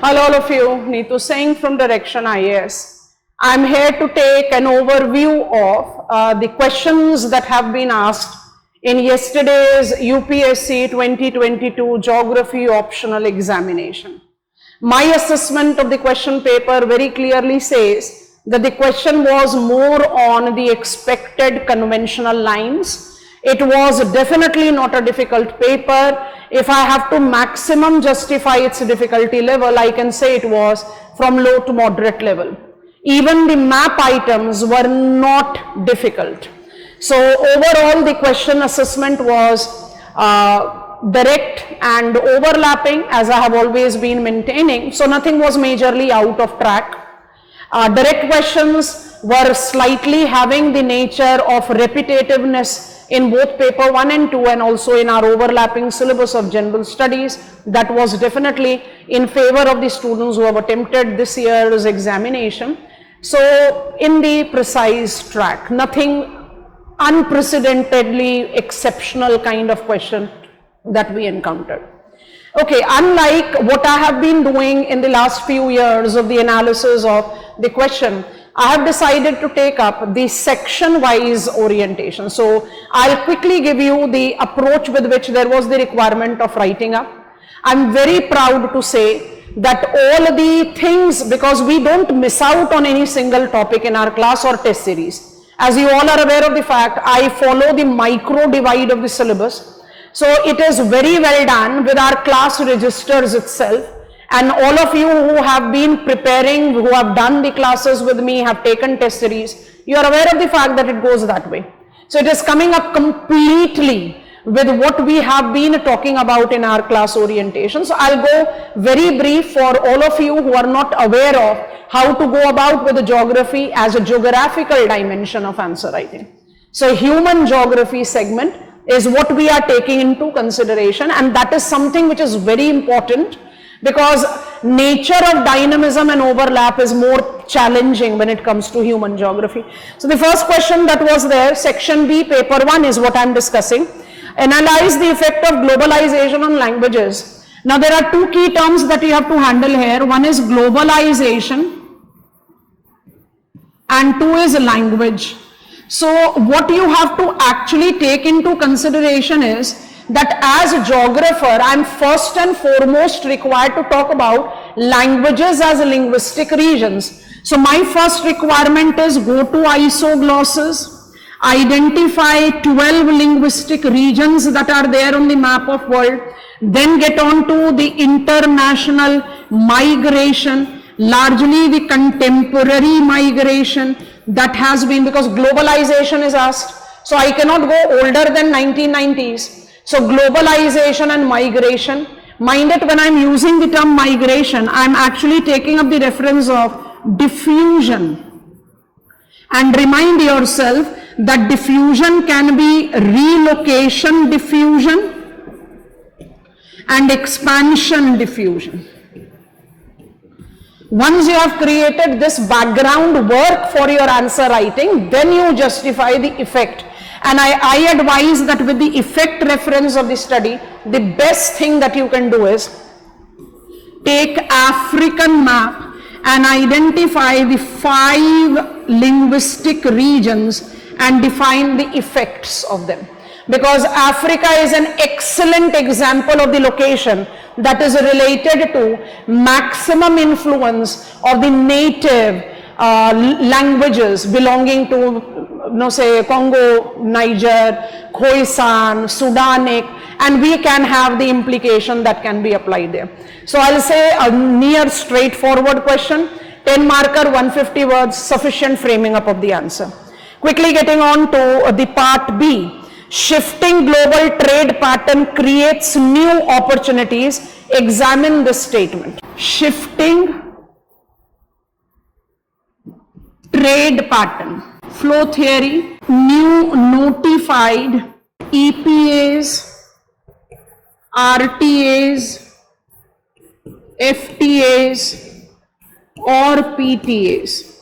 Hello all of you, Neetu Singh from Direction IAS. I'm here to take an overview of the questions that have been asked in yesterday's UPSC 2022 Geography Optional Examination. My assessment of the question paper very clearly says that the question was more on the expected conventional lines. It was definitely not a difficult paper. If I have to maximum justify its difficulty level, I can say it was from low to moderate level. Even the map items were not difficult. So overall, the question assessment was direct and overlapping, as I have always been maintaining. So nothing was majorly out of track. Direct questions were slightly having the nature of repetitiveness in both paper 1 and 2 and also in our overlapping syllabus of general studies. That was definitely in favor of the students who have attempted this year's examination. So in the precise track, nothing unprecedentedly exceptional kind of question that we encountered. Okay, unlike what I have been doing in the last few years of the analysis of the question, I have decided to take up the section-wise orientation. So I'll quickly give you the approach with which there was the requirement of writing up. I'm very proud to say that all the things, because we don't miss out on any single topic in our class or test series. As you all are aware of the fact, I follow the micro divide of the syllabus. So it is very well done with our class registers itself. And all of you who have been preparing, who have done the classes with me, have taken test series, you are aware of the fact that it goes that way. So it is coming up completely with what we have been talking about in our class orientation. So I'll go very brief for all of you who are not aware of how to go about with the geography as a geographical dimension of answer writing. So human geography segment is what we are taking into consideration, and that is something which is very important, because nature of dynamism and overlap is more challenging when it comes to human geography. So the first question that was there, section B, paper 1, is what I am discussing. Analyze the effect of globalization on languages. Now there are two key terms that you have to handle here. One is globalization and two is language. So what you have to actually take into consideration is that as a geographer, I am first and foremost required to talk about languages as linguistic regions. So my first requirement is go to isoglosses, identify 12 linguistic regions that are there on the map of world, then get on to the international migration, largely the contemporary migration that has been, because globalization is asked. So I cannot go older than 1990s. So globalization and migration, mind it, when I'm using the term migration, I'm actually taking up the reference of diffusion. And remind yourself that diffusion can be relocation diffusion and expansion diffusion. Once you have created this background work for your answer writing, then you justify the effect. And I advise that with the effect reference of the study, the best thing that you can do is take African map and identify the 5 linguistic regions and define the effects of them. Because Africa is an excellent example of the location that is related to maximum influence of the native languages belonging to, say Congo, Niger, Khoisan, Sudanic, and we can have the implication that can be applied there. So I'll say a near straightforward question, 10 marker, 150 words, sufficient framing up of the answer. Quickly getting on to the part B. Shifting global trade pattern creates new opportunities. Examine this statement. Shifting trade pattern. Flow theory, new notified EPAs, RTAs, FTAs or PTAs.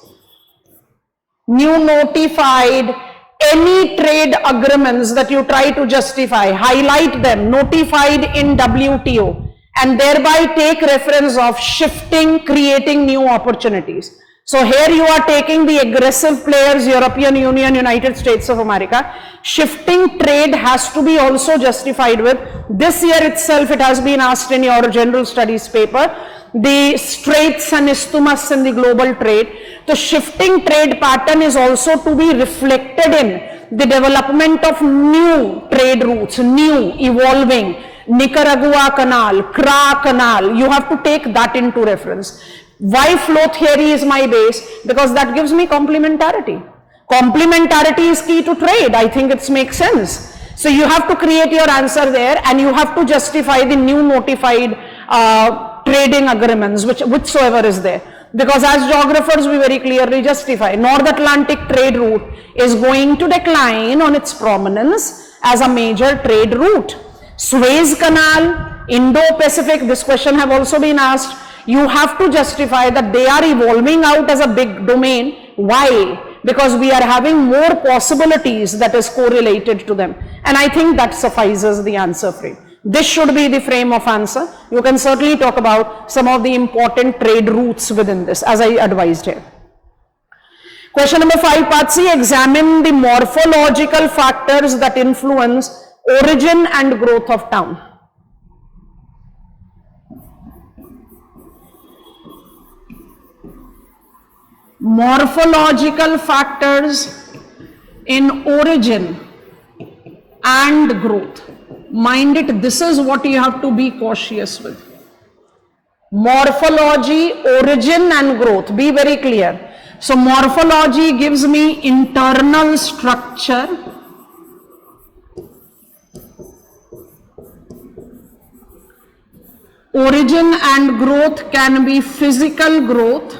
New notified, any trade agreements that you try to justify, highlight them, notified in WTO and thereby take reference of shifting, creating new opportunities. So here you are taking the aggressive players, European Union, United States of America. Shifting trade has to be also justified with, this year itself it has been asked in your general studies paper, the straits and isthmus in the global trade. The shifting trade pattern is also to be reflected in the development of new trade routes, new, evolving, Nicaragua Canal, Kra Canal. You have to take that into reference. Why flow theory is my base? Because that gives me complementarity. Complementarity is key to trade. I think it makes sense. So you have to create your answer there, and you have to justify the new notified trading agreements, whichsoever is there. Because as geographers, we very clearly justify North Atlantic trade route is going to decline on its prominence as a major trade route. Suez Canal, Indo-Pacific, this question have also been asked. You have to justify that they are evolving out as a big domain. Why? Because we are having more possibilities that is correlated to them. And I think that suffices the answer frame. This should be the frame of answer. You can certainly talk about some of the important trade routes within this, as I advised here. Question number 5, part C, examine the morphological factors that influence origin and growth of town. Morphological factors in origin and growth. Mind it, this is what you have to be cautious with. Morphology, origin and growth. Be very clear. So morphology gives me internal structure. Origin and growth can be physical growth.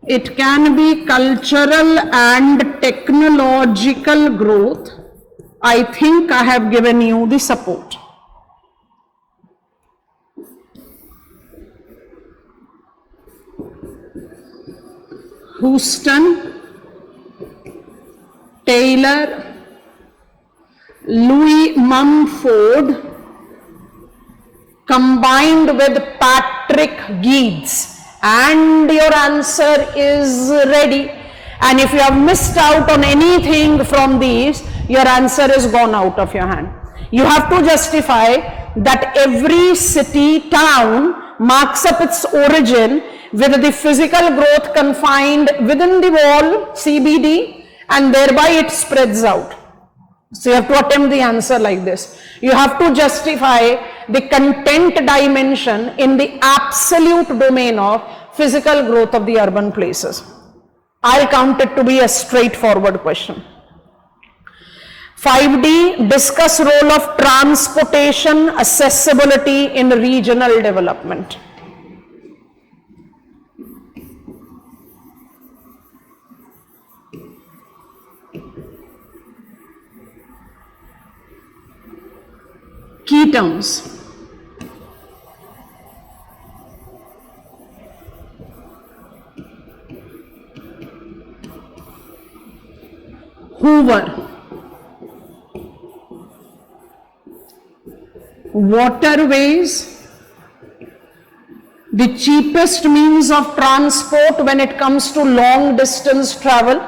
It can be cultural and technological growth. I think I have given you the support. Houston, Taylor, Louis Mumford combined with Patrick Geeds. And your answer is ready. And if you have missed out on anything from these, your answer is gone out of your hand. You have to justify that every city, town marks up its origin with the physical growth confined within the wall, CBD, and thereby it spreads out. So you have to attempt the answer like this. You have to justify the content dimension in the absolute domain of physical growth of the urban places. I'll count it to be a straightforward question. 5D, discuss role of transportation accessibility in regional development. Key terms. Hoover. Waterways, the cheapest means of transport when it comes to long distance travel,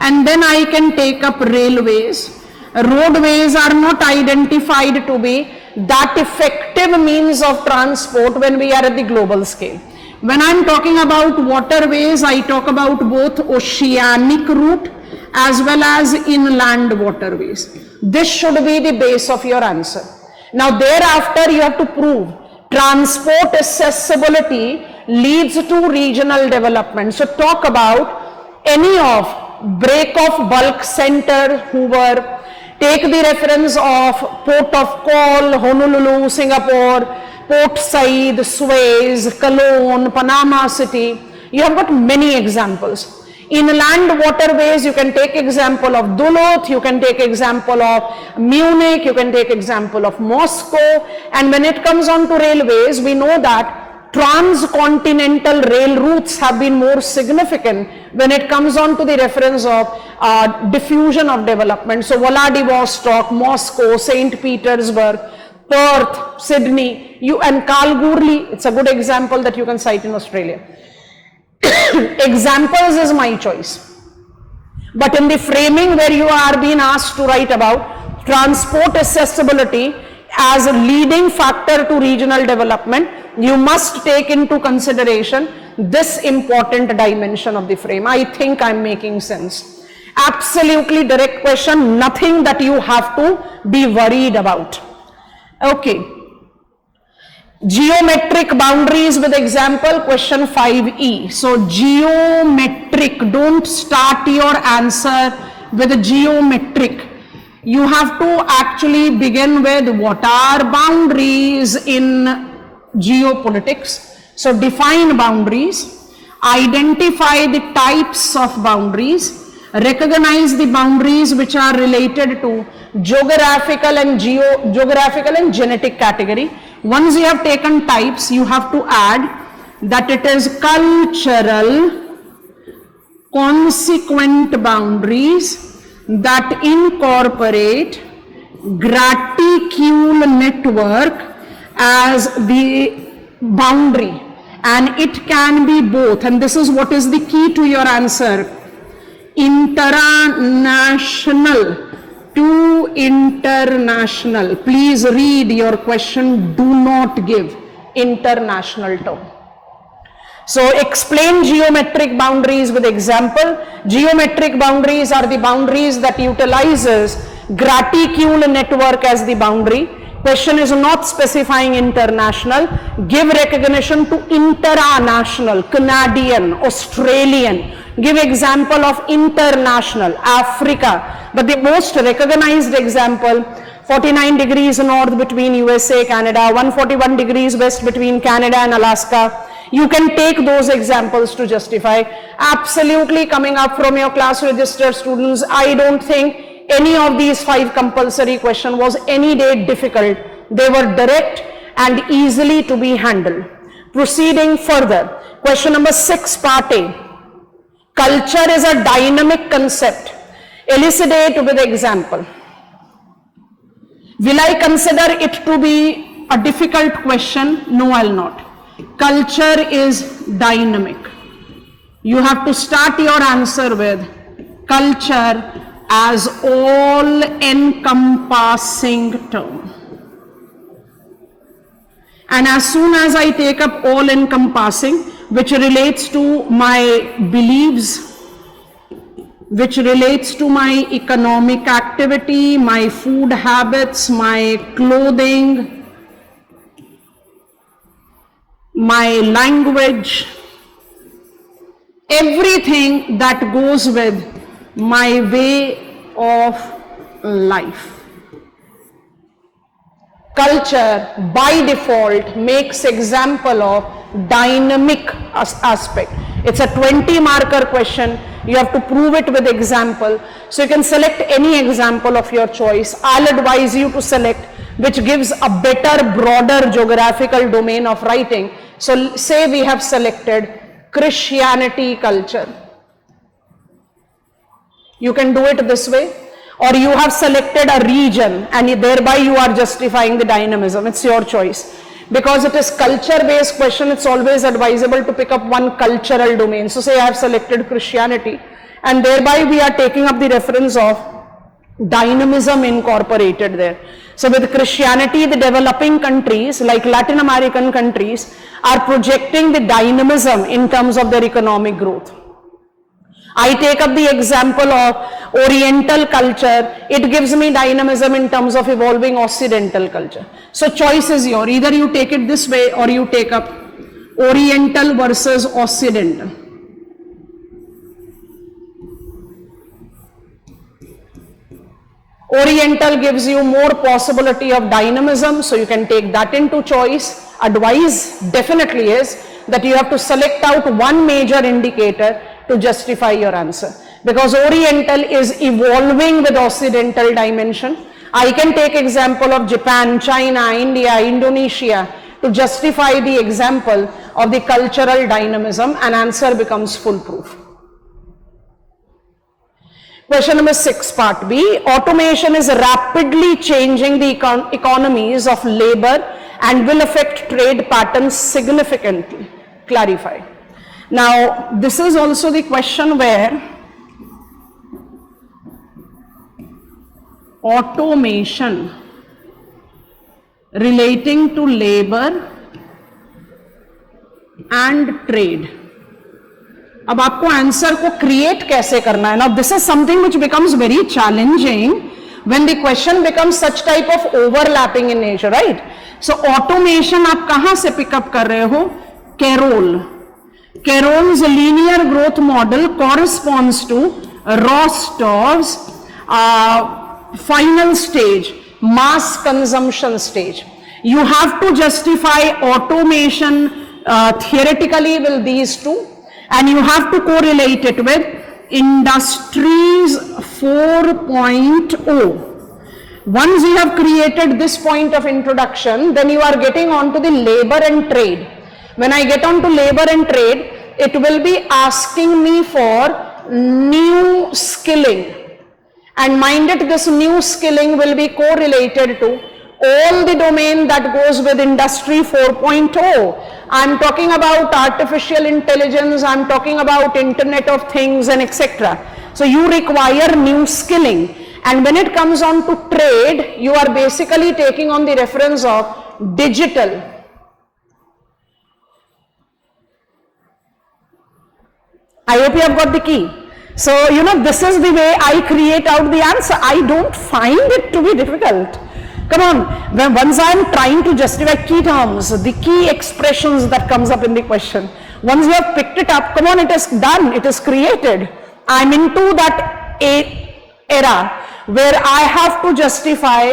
and then I can take up railways. Roadways are not identified to be that effective means of transport when we are at the global scale. When I am talking about waterways, I talk about both oceanic route as well as inland waterways. This should be the base of your answer. Now thereafter you have to prove transport accessibility leads to regional development. So talk about any of break-off bulk center, Hoover, take the reference of Port of Call, Honolulu, Singapore, Port Said, Suez, Cologne, Panama City. You have got many examples. Inland waterways, you can take example of Duluth, you can take example of Munich, you can take example of Moscow. And when it comes on to railways, we know that transcontinental rail routes have been more significant when it comes on to the reference of diffusion of development. So Vladivostok, Moscow, St. Petersburg, Perth, Sydney, and Kalgoorlie, it's a good example that you can cite in Australia. Examples is my choice. But in the framing where you are being asked to write about transport accessibility as a leading factor to regional development, you must take into consideration this important dimension of the frame. I think I'm making sense. Absolutely direct question, nothing that you have to be worried about. Okay. Geometric boundaries with example, question 5E. So geometric, don't start your answer with geometric. You have to actually begin with what are boundaries in geopolitics. So define boundaries, identify the types of boundaries, recognize the boundaries which are related to geographical and genetic category. Once you have taken types, you have to add that it is cultural consequent boundaries that incorporate graticule network as the boundary, and it can be both, and this is what is the key to your answer, international to international. Please read your question, do not give international term. So explain geometric boundaries with example. Geometric boundaries are the boundaries that utilizes graticule network as the boundary. Question is not specifying international. Give recognition to international, Canadian, Australian. Give example of international, Africa. But the most recognized example, 49 degrees north between USA, Canada, 141 degrees west between Canada and Alaska. You can take those examples to justify. Absolutely coming up from your class registered students, I don't think any of these 5 compulsory questions was any day difficult. They were direct and easily to be handled. Proceeding further, question number 6, part A. Culture is a dynamic concept. Elucidate with example. Will I consider it to be a difficult question? No, I'll not. Culture is dynamic. You have to start your answer with culture as all-encompassing term. And as soon as I take up all-encompassing, which relates to my beliefs, which relates to my economic activity, my food habits, my clothing, my language, everything that goes with my way of life. Culture by default makes example of dynamic aspect. It's a 20 marker question. You have to prove it with example. So you can select any example of your choice. I'll advise you to select which gives a better, broader geographical domain of writing. So say we have selected Christianity culture. You can do it this way. Or you have selected a region and thereby you are justifying the dynamism. It's your choice. Because it is culture based question, it's always advisable to pick up one cultural domain. So say I have selected Christianity and thereby we are taking up the reference of dynamism incorporated there. So with Christianity, the developing countries like Latin American countries are projecting the dynamism in terms of their economic growth. I take up the example of Oriental culture, it gives me dynamism in terms of evolving Occidental culture. So choice is yours, either you take it this way or you take up Oriental versus Occidental. Oriental gives you more possibility of dynamism, so you can take that into choice. Advice definitely is that you have to select out one major indicator to justify your answer. Because Oriental is evolving with Occidental dimension. I can take example of Japan, China, India, Indonesia to justify the example of the cultural dynamism, and answer becomes foolproof. Question number 6, part B. Automation is rapidly changing the economies of labor and will affect trade patterns significantly. Clarify. Now, this is also the question where automation relating to labor and trade. अब आपको answer को create कैसे करना है ना. This is something which becomes very challenging when the question becomes such type of overlapping in nature, right. So automation आप कहां से पिकअप कर रहे हो? Carol. Carroll's linear growth model corresponds to Rostov's final stage, mass consumption stage. You have to justify automation theoretically with these two, and you have to correlate it with Industries 4.0. Once you have created this point of introduction, then you are getting on to the labor and trade. When I get on to labor and trade, it will be asking me for new skilling. And mind it, this new skilling will be correlated to all the domain that goes with Industry 4.0. I'm talking about artificial intelligence, I'm talking about Internet of Things and etc. So you require new skilling. And when it comes on to trade, you are basically taking on the reference of digital. I hope you have got the key. So, you know, this is the way I create out the answer. I don't find it to be difficult. Come on, when once I am trying to justify key terms, the key expressions that comes up in the question, once you have picked it up, come on, it is done, it is created. I am into that era where I have to justify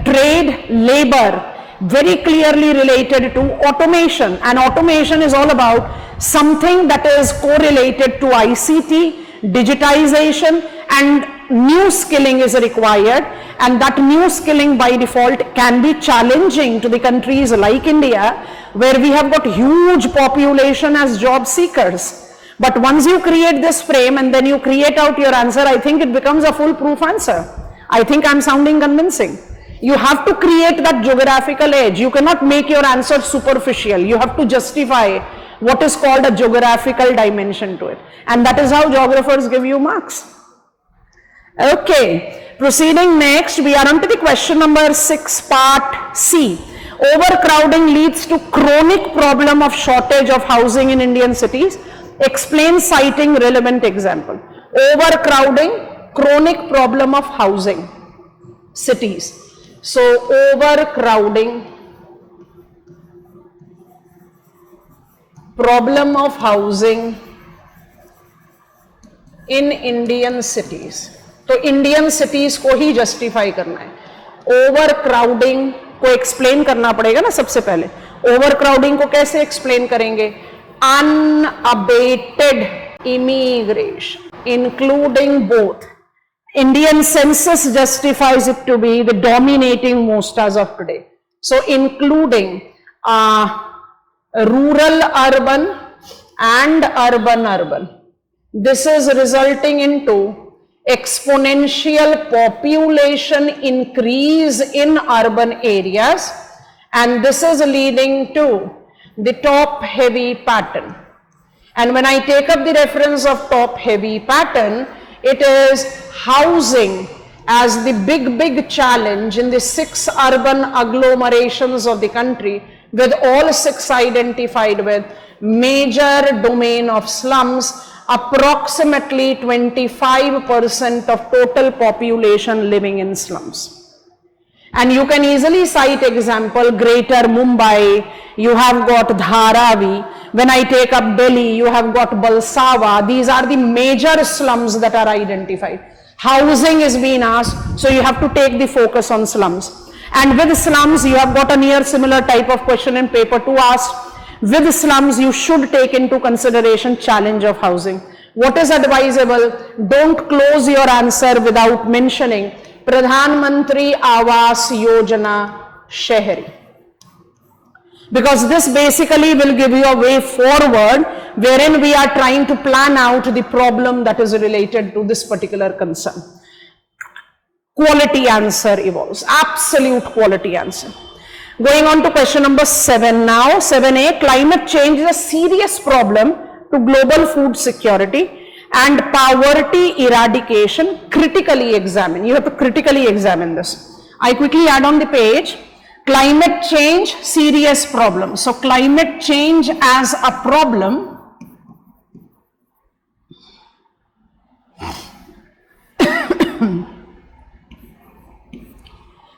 trade, labor, very clearly related to automation, and automation is all about something that is correlated to ICT, digitization, and new skilling is required, and that new skilling by default can be challenging to the countries like India, where we have got huge population as job seekers. But once you create this frame and then you create out your answer, I think it becomes a foolproof answer. I think I'm sounding convincing. You have to create that geographical edge. You cannot make your answer superficial. You have to justify what is called a geographical dimension to it. And that is how geographers give you marks. Okay, proceeding next, we are on to the question number 6, part C. Overcrowding leads to chronic problem of shortage of housing in Indian cities. Explain citing relevant example. Overcrowding, chronic problem of housing, cities. So, overcrowding, problem of housing in Indian cities. तो Indian cities को ही justify करना है. Overcrowding को explain करना पड़ेगा ना सबसे पहले. ओवरक्राउडिंग को कैसे एक्सप्लेन करेंगे? Unabated immigration, including both. Indian census justifies it to be the dominating most as of today. So, including rural urban and urban urban. This is resulting into exponential population increase in urban areas, and this is leading to the top heavy pattern. And when I take up the reference of top heavy pattern, it is housing as the big challenge in the 6 urban agglomerations of the country, with all 6 identified with major domain of slums, approximately 25% of total population living in slums. And you can easily cite example, Greater Mumbai, you have got Dharavi. When I take up Delhi, you have got Balsawa. These are the major slums that are identified. Housing is being asked, so you have to take the focus on slums. And with slums, you have got a near similar type of question in paper 2 asked. With slums, you should take into consideration challenge of housing. What is advisable? Don't close your answer without mentioning Pradhan Mantri Awas Yojana Shehri. Because this basically will give you a way forward wherein we are trying to plan out the problem that is related to this particular concern. Quality answer evolves, absolute quality answer. Going on to question number 7 now, 7a, climate change is a serious problem to global food security and poverty eradication. Critically examine. You have to critically examine this. I quickly add on the page, climate change, serious problem. So climate change as a problem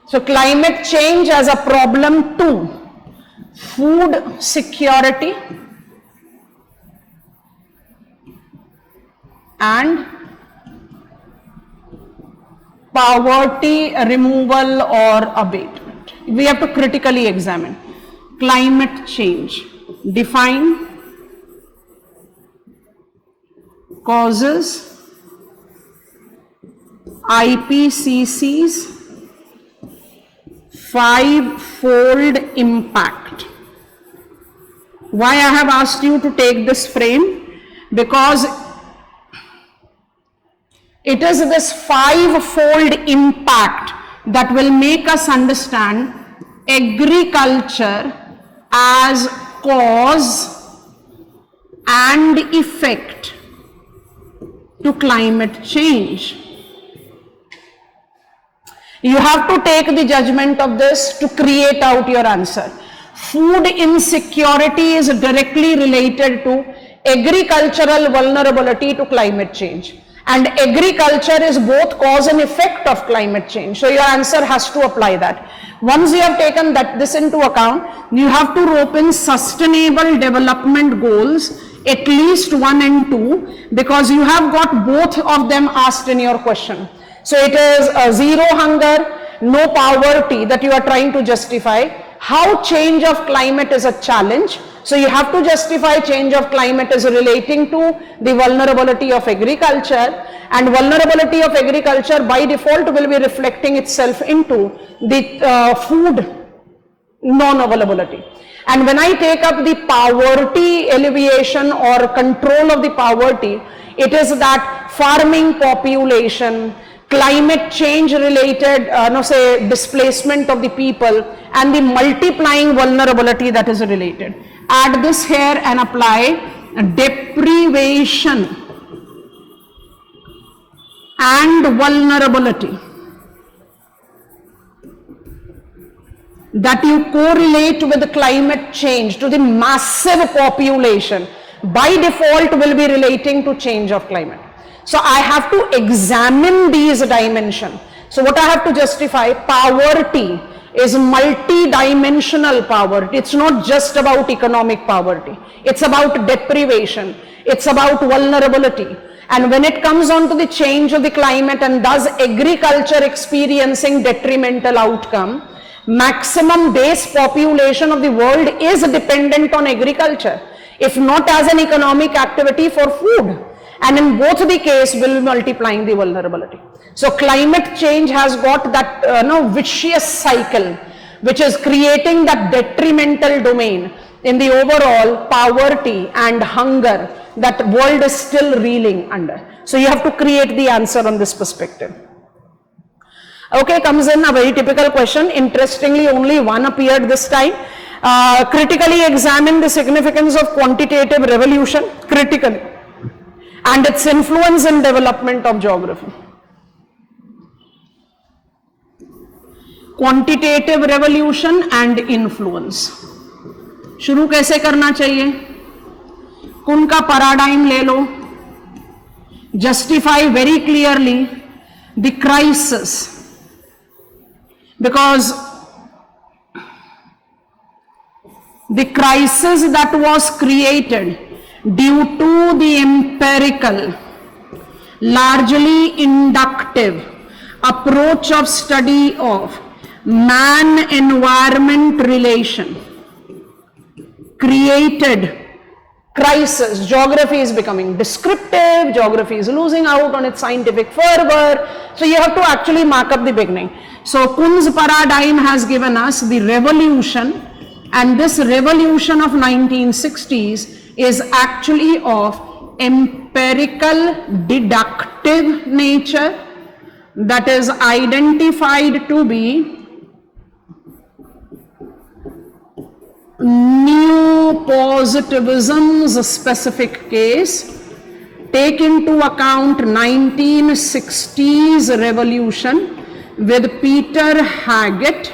so climate change as a problem to food security and poverty removal or abatement. We have to critically examine. Climate change. Define causes, IPCC's five-fold impact. Why I have asked you to take this frame? Because it is this five-fold impact that will make us understand agriculture as cause and effect to climate change. You have to take the judgment of this to create out your answer. Food insecurity is directly related to agricultural vulnerability to climate change. And agriculture is both cause and effect of climate change. So your answer has to apply that. Once you have taken this into account, you have to rope in sustainable development goals, at least 1 and 2, because you have got both of them asked in your question. So it is zero hunger, no poverty that you are trying to justify. How change of climate is a challenge. So you have to justify change of climate as relating to the vulnerability of agriculture, and vulnerability of agriculture by default will be reflecting itself into the food non-availability. And when I take up the poverty alleviation or control of the poverty, it is that farming population, climate change related displacement of the people, and the multiplying vulnerability that is related. Add this here and apply deprivation and vulnerability that you correlate with the climate change to the massive population by default will be relating to change of climate. So I have to examine these dimensions. So what I have to justify, poverty is multi-dimensional poverty. It's not just about economic poverty. It's about deprivation. It's about vulnerability. And when it comes on to the change of the climate and thus agriculture experiencing detrimental outcome, maximum base population of the world is dependent on agriculture, if not as an economic activity for food. And in both the case will be multiplying the vulnerability. So climate change has got that vicious cycle which is creating that detrimental domain in the overall poverty and hunger that world is still reeling under. So you have to create the answer on this perspective. Okay, comes in a very typical question. Interestingly, only one appeared this time. Critically examine the significance of quantitative revolution, critically, and its influence in development of geography. Quantitative revolution and influence. शुरू कैसे करना चाहिए? कुन का paradigm ले लो. Justify very clearly the crisis, because the crisis that was created due to the empirical, largely inductive approach of study of man-environment relation created crisis. Geography is becoming descriptive, geography is losing out on its scientific fervor. So you have to actually mark up the beginning. So Kuhn's paradigm has given us the revolution, and this revolution of 1960s is actually of empirical deductive nature, that is identified to be new positivism's specific case. Take into account 1960s revolution with Peter Haggett,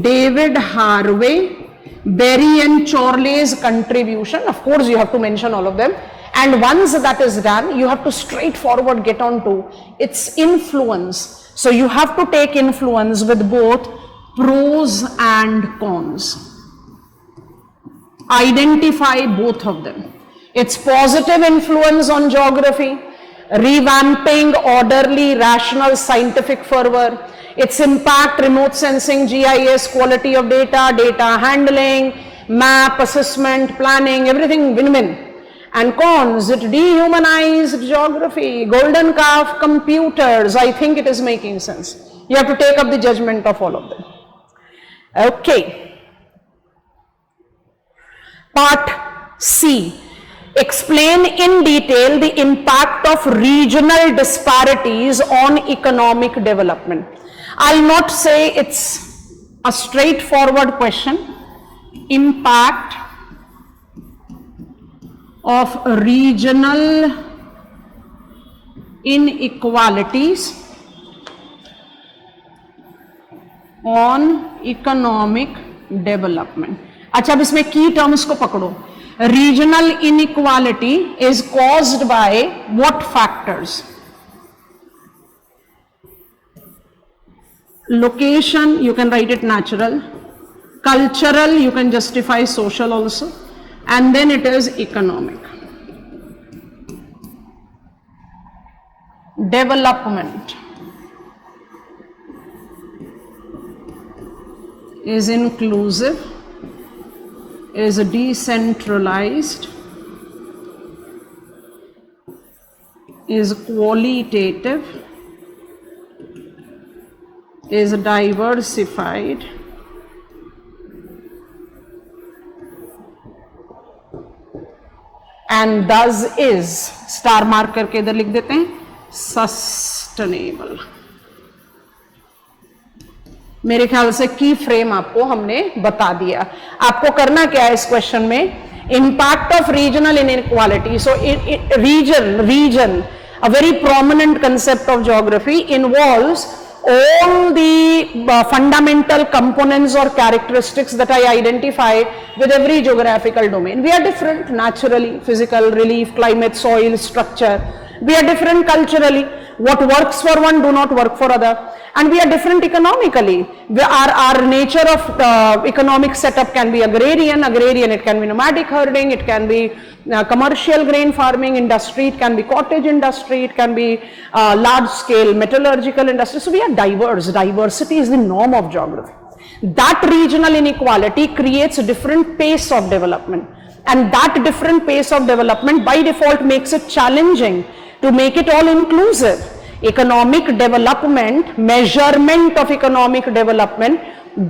David Harvey, Berry and Chorley's contribution. Of course, you have to mention all of them. And once that is done, you have to straightforward get on to its influence. So you have to take influence with both pros and cons. Identify both of them. Its positive influence on geography, revamping orderly, rational, scientific fervor. Its impact, remote sensing, GIS, quality of data, data handling, map, assessment, planning, everything win-win. And cons, it dehumanized geography, golden calf computers. I think it is making sense. You have to take up the judgment of all of them. Okay. Part C. Explain in detail the impact of regional disparities on economic development. I'll not say it's a straightforward question. Impact of regional inequalities on economic development. अच्छा, अब इसमें की terms को पकड़ो. Regional inequality is caused by what factors? Location, you can write it natural. Cultural, you can justify social also. And then it is economic. Development is inclusive, is decentralized, is qualitative, is diversified, and thus is, star mark करके इधर लिख देते हैं, sustainable. मेरे ख्याल से की frame आपको हमने बता दिया. आपको करना क्या है इस क्वेश्चन में? Impact of regional inequality. So region a very prominent concept of geography involves all the fundamental components or characteristics that I identify with every geographical domain. We are different naturally, physical, relief, climate, soil, structure. We are different culturally. What works for one do not work for other. And we are different economically. Our nature of economic setup can be agrarian, it can be nomadic herding, it can be commercial grain farming industry, it can be cottage industry, it can be large scale metallurgical industry. So we are diverse. Diversity is the norm of geography. That regional inequality creates a different pace of development. And that different pace of development by default makes it challenging to make it all inclusive. Economic development, measurement of economic development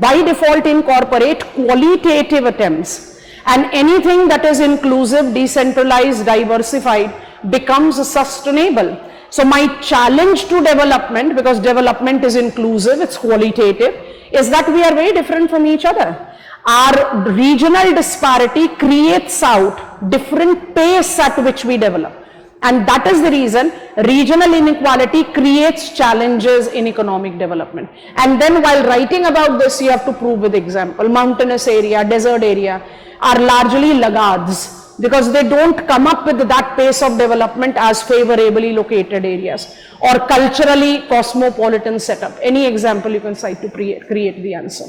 by default incorporate qualitative attempts, and anything that is inclusive, decentralized, diversified becomes sustainable. So my challenge to development, because development is inclusive, it's qualitative, is that we are very different from each other. Our regional disparity creates out different pace at which we develop. And that is the reason regional inequality creates challenges in economic development. And then while writing about this, you have to prove with example. Mountainous area, desert area are largely laggards because they don't come up with that pace of development as favorably located areas, or culturally cosmopolitan setup. Any example you can cite to create the answer.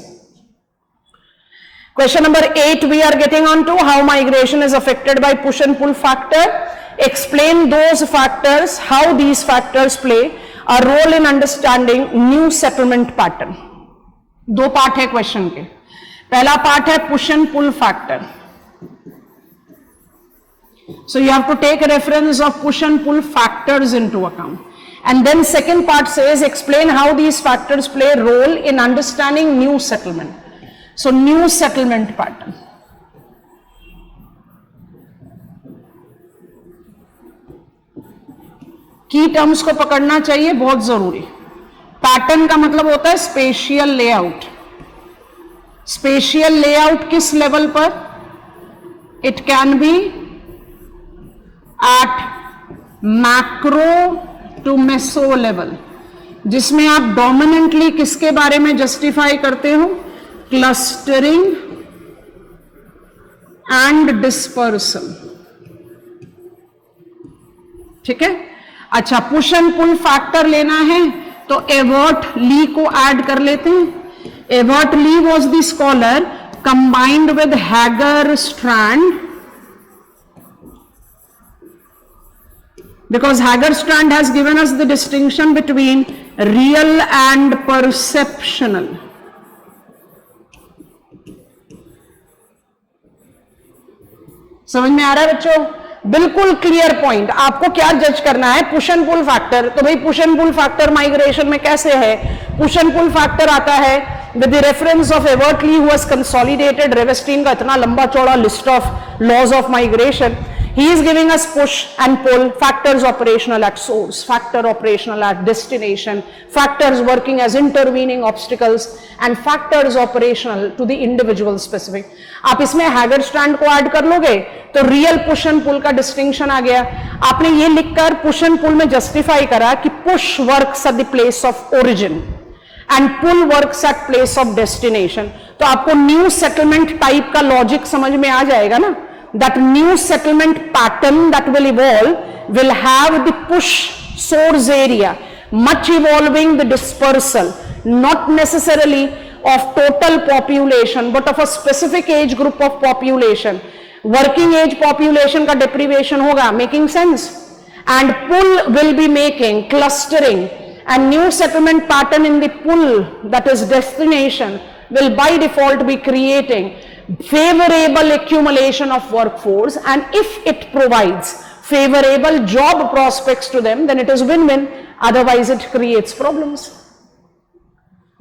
Question number 8 we are getting on to, how migration is affected by push and pull factor. Explain those factors, how these factors play a role in understanding new settlement pattern. दो part है question के. पहला part है push and pull factor. So you have to take a reference of push and pull factors into account. And then second part says explain how these factors play a role in understanding new settlement. So new settlement pattern. की terms को पकड़ना चाहिए, बहुत जरूरी। Pattern का मतलब होता है स्पेशियल लेआउट। स्पेशियल लेआउट किस लेवल पर? It can be at macro to meso level, जिसमें आप डोमिनेंटली किसके बारे में जस्टिफाई करते हो? Clustering and dispersal. ठीक है। अच्छा, पुश एंड पुल फैक्टर लेना है तो एवर्ट ली को ऐड कर लेते हैं। Everett Lee was the scholar combined with Hagerstrand, because Hagerstrand has given us the distinction between real and perceptional. समझ में आ रहा है बच्चों? बिल्कुल क्लियर पॉइंट। आपको क्या जज करना है? Push and pull factor. तो भाई push and pull factor migration में कैसे है? पुश एंड पुल फैक्टर आता है with the reference of Everett Lee who has consolidated Ravenstein का इतना लंबा चौड़ा list of laws of migration. He is giving us push and pull, factors operational at source, factor operational at destination, factors working as intervening obstacles and factors operational to the individual specific. आप इसमें Hagerstrand को add कर लोगे तो real push and पुल का distinction आ गया। आपने ये लिखकर पुश एंड पुल में जस्टिफाई करा कि push works at the place of origin and pull works at place of destination. तो आपको न्यू सेटलमेंट टाइप का लॉजिक समझ में आ जाएगा ना। That new settlement pattern that will evolve will have the push source area much evolving the dispersal, not necessarily of total population but of a specific age group of population. Working age population का deprivation होगा, making sense? And pull will be making clustering, and new settlement pattern in the pull, that is destination, will by default be creating favorable accumulation of workforce, and if it provides favorable job prospects to them, then it is win-win. Otherwise it creates problems.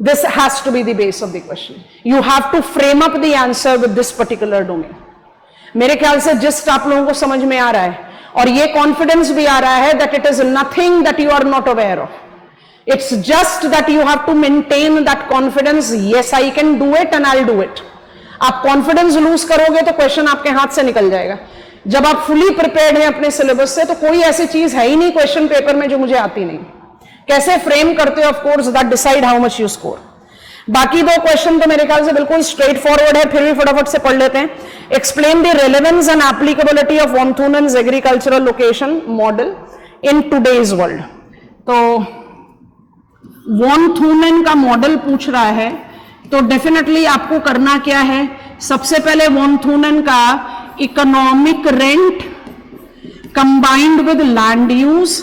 This has to be the base of the question. You have to frame up the answer with this particular domain. मेरे ख्याल से gist आप लोगों को समझ में आ रहा है और ये कॉन्फिडेंस भी आ रहा है that it is nothing that you are not aware of. It's just that you have to maintain that confidence. Yes, I can do it and I'll do it. आप कॉन्फिडेंस लूज करोगे तो question आपके हाथ से निकल जाएगा। जब आप फुली प्रिपेयर्ड हैं अपने सिलेबस से तो कोई ऐसी चीज है ही नहीं क्वेश्चन पेपर में जो मुझे आती नहीं। कैसे फ्रेम करते हो, of course that decide how much you score. बाकी दो क्वेश्चन तो मेरे ख्याल से बिल्कुल स्ट्रेट फॉरवर्ड है, फिर भी फटाफट से पढ़ लेते हैं। Explain the relevance and applicability of von Thunen's agricultural location model in today's world. तो वॉन थूनेन का मॉडल पूछ रहा है तो डेफिनेटली आपको करना क्या है? सबसे पहले वॉन थूनेन का economic rent combined with land use.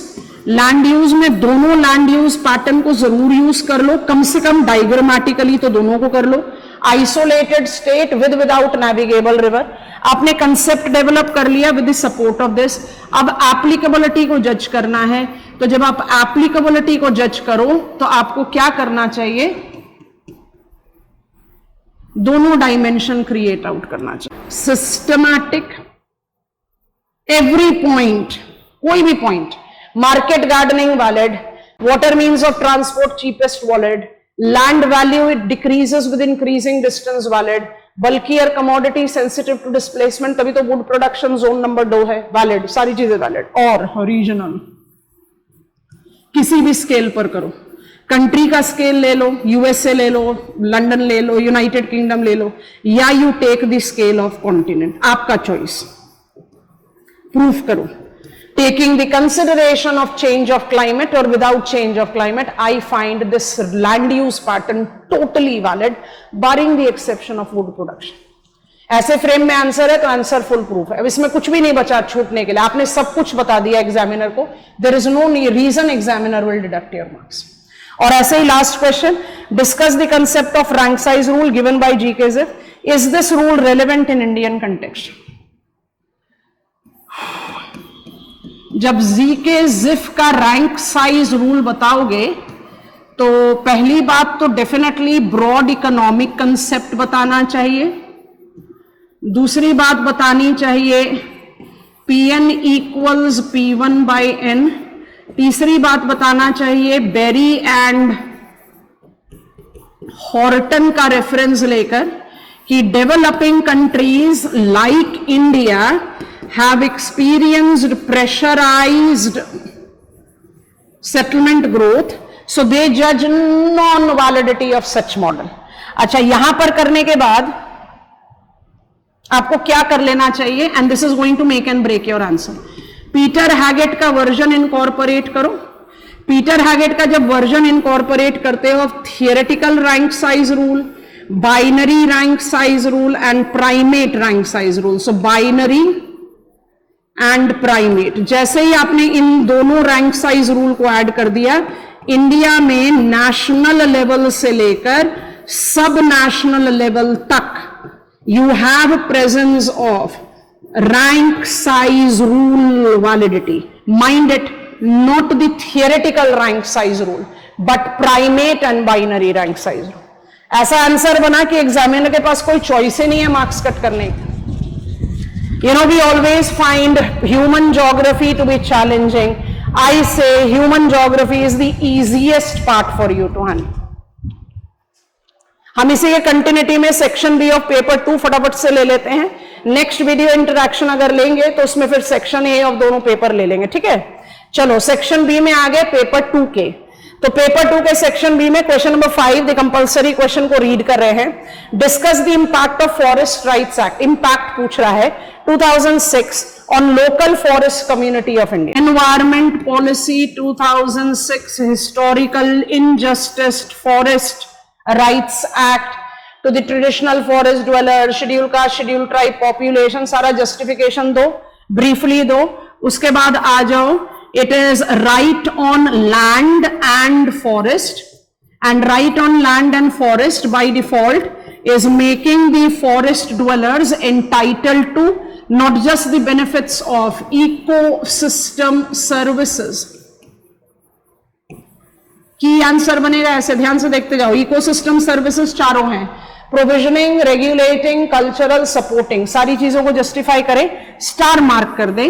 Land use में दोनों लैंड यूज पैटर्न को जरूर यूज कर लो, कम से कम डायग्रामेटिकली तो दोनों को कर लो। Isolated state with without navigable river, आपने कंसेप्ट डेवलप कर लिया with the support of this. अब एप्लीकेबिलिटी को जज करना है, तो जब आप एप्लीकेबिलिटी को जज करो तो आपको क्या करना चाहिए? दोनों डायमेंशन क्रिएट आउट करना चाहिए। सिस्टमैटिक, एवरी पॉइंट, कोई भी point, market gardening valid, water means of transport cheapest valid, land value it decreases with increasing distance valid, bulkier commodity sensitive to displacement, तभी तो वुड प्रोडक्शन जोन नंबर 2 है, valid, सारी चीजें valid. और regional, किसी भी स्केल पर करो, कंट्री का स्केल ले लो, यूएसए ले लो, लंदन ले लो, यूनाइटेड किंगडम ले लो, या you take the scale of continent, आपका चॉइस। प्रूफ करो। Taking the consideration of change of climate or without change of climate, I find this land use pattern totally valid, barring the exception of wood production. ऐसे frame में answer है तो answer full proof है। अब इसमें कुछ भी नहीं बचा छूटने के लिए, आपने सब कुछ बता दिया एग्जामिनर को। There is no reason examiner will deduct your marks. और ऐसे ही last question, discuss the concept of rank size rule given by GK Zipf. Is this rule relevant in Indian context? जब जीके जिफ का rank size rule बताओगे तो पहली बात तो डेफिनेटली ब्रॉड इकोनॉमिक कंसेप्ट बताना चाहिए। दूसरी बात बतानी चाहिए Pn equals P1 by N, तीसरी बात बताना चाहिए, बेरी एंड हॉर्टन का रेफरेंस लेकर कि developing countries like India have experienced pressurized settlement growth, so they जज non validity of such model. अच्छा, यहां पर करने के बाद आपको क्या कर लेना चाहिए, and this is going to make and break your answer. Peter Haggett का वर्जन इनकॉर्पोरेट करो। पीटर हैगेट का जब वर्जन इनकॉर्पोरेट करते हो, theoretical rank size rule, binary rank size rule and primate rank size rule. So binary and primate, जैसे ही आपने इन दोनों रैंक साइज रूल को ऐड कर दिया, इंडिया में नेशनल लेवल से लेकर सब नेशनल लेवल तक you have presence of rank size rule validity. Mind it, not the theoretical rank size rule, but primate and binary rank size rule. ऐसा answer बना कि एग्जामिनर के पास कोई चॉइस ही नहीं है मार्क्स कट करने की। You know, we always find human geography to be challenging. I say human geography is the easiest part for you to handle. हम इसी के कंटिन्यूटी में सेक्शन बी ऑफ पेपर 2 फटाफट से ले लेते हैं। नेक्स्ट वीडियो इंटरेक्शन अगर लेंगे तो उसमें फिर सेक्शन ए ऑफ दोनों पेपर ले लेंगे, ठीक है। चलो सेक्शन बी में आ गए पेपर 2 के। तो पेपर 2 के सेक्शन बी में question number 5 the compulsory question को रीड कर रहे हैं। Discuss the impact of forest rights act. Impact पूछ रहा है 2006 on local forest community of India. Environment policy 2006, historical injustice forest rights act to the traditional forest dweller, schedule caste, schedule tribe population, सारा justification दो, briefly दो। उसके बाद आ जाओ, it is right on land and forest, and right on land and forest by default is making the forest dwellers entitled to not just the benefits of ecosystem services. की answer बनेगा ऐसे, ध्यान से देखते जाओ। इकोसिस्टम सर्विसेज चारों हैं, provisioning, regulating, cultural, supporting, सारी चीजों को जस्टिफाई करें, स्टार मार्क कर दें।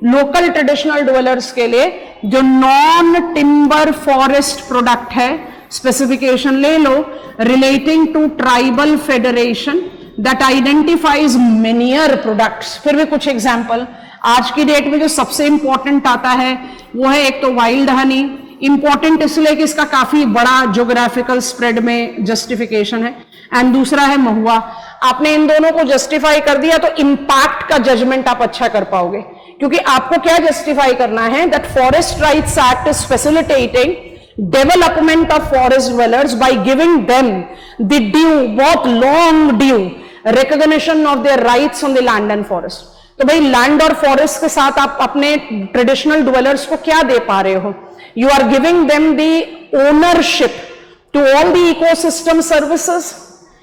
लोकल ट्रेडिशनल ड्वेलर्स के लिए जो नॉन टिम्बर फॉरेस्ट प्रोडक्ट है, स्पेसिफिकेशन ले लो, relating to tribal federation that identifies minor products. फिर भी कुछ एग्जाम्पल आज की डेट में जो सबसे इंपॉर्टेंट आता है वो है, एक तो वाइल्ड हनी, इंपॉर्टेंट इसलिए कि इसका काफी बड़ा ज्योग्राफिकल स्प्रेड में जस्टिफिकेशन है, एंड दूसरा है महुआ। आपने इन दोनों को जस्टिफाई कर दिया तो इंपैक्ट का जजमेंट आप अच्छा कर पाओगे, क्योंकि आपको क्या जस्टिफाई करना है, that forest rights act is facilitating development of forest dwellers by giving them the due, बहुत long due recognition of their rights on the land and forest. तो भाई लैंड और फॉरेस्ट के साथ आप अपने ट्रेडिशनल ड्वेलर्स को क्या दे पा रहे हो? You are giving them the ownership to all the ecosystem services,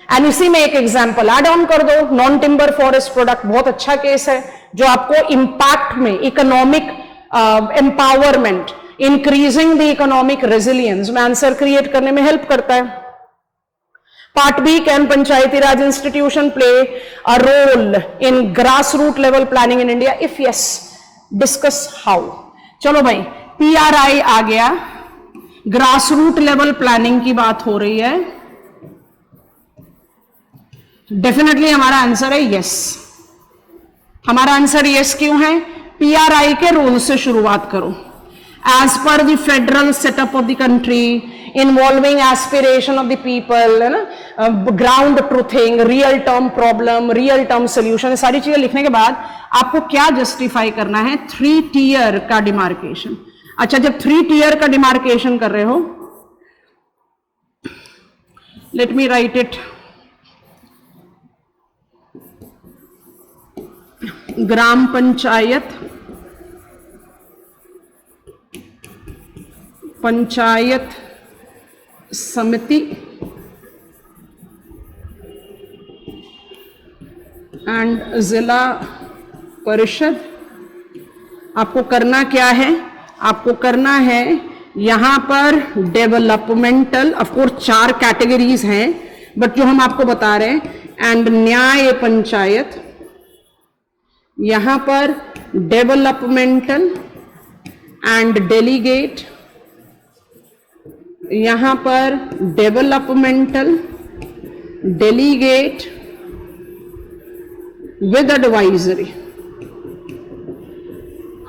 and इसी में एक एग्जाम्पल ऐड ऑन कर दो, नॉन टिम्बर फॉरेस्ट प्रोडक्ट, बहुत अच्छा केस है जो आपको इंपैक्ट में economic empowerment, increasing the economic resilience में आंसर क्रिएट करने में हेल्प करता है। Part B, can Panchayati Raj institution play a role in grass root level planning in India? If yes, discuss how. चलो भाई, PRI आ गया, ग्रास रूट लेवल प्लानिंग की बात हो रही है, डेफिनेटली हमारा आंसर है यस। हमारा आंसर यस क्यों है? PRI के रोल से शुरुआत करो। As per the federal setup of the country, involving aspiration of the people, है ना, ground truthing, real term problem, real term solution, सारी चीजें लिखने के बाद आपको क्या जस्टिफाई करना है? 3 टियर का डिमार्केशन। अच्छा, जब 3 टियर का डिमार्केशन कर रहे हो, लेट मी राइट इट, ग्राम पंचायत, पंचायत समिति एंड जिला परिषद। आपको करना क्या है? आपको करना है यहां पर डेवलपमेंटल, ऑफकोर्स 4 कैटेगरीज हैं, बट जो हम आपको बता रहे हैं, एंड न्याय पंचायत, यहां पर डेवलपमेंटल एंड डेलीगेट, यहां पर डेवलपमेंटल डेलीगेट विद एडवाइजरी।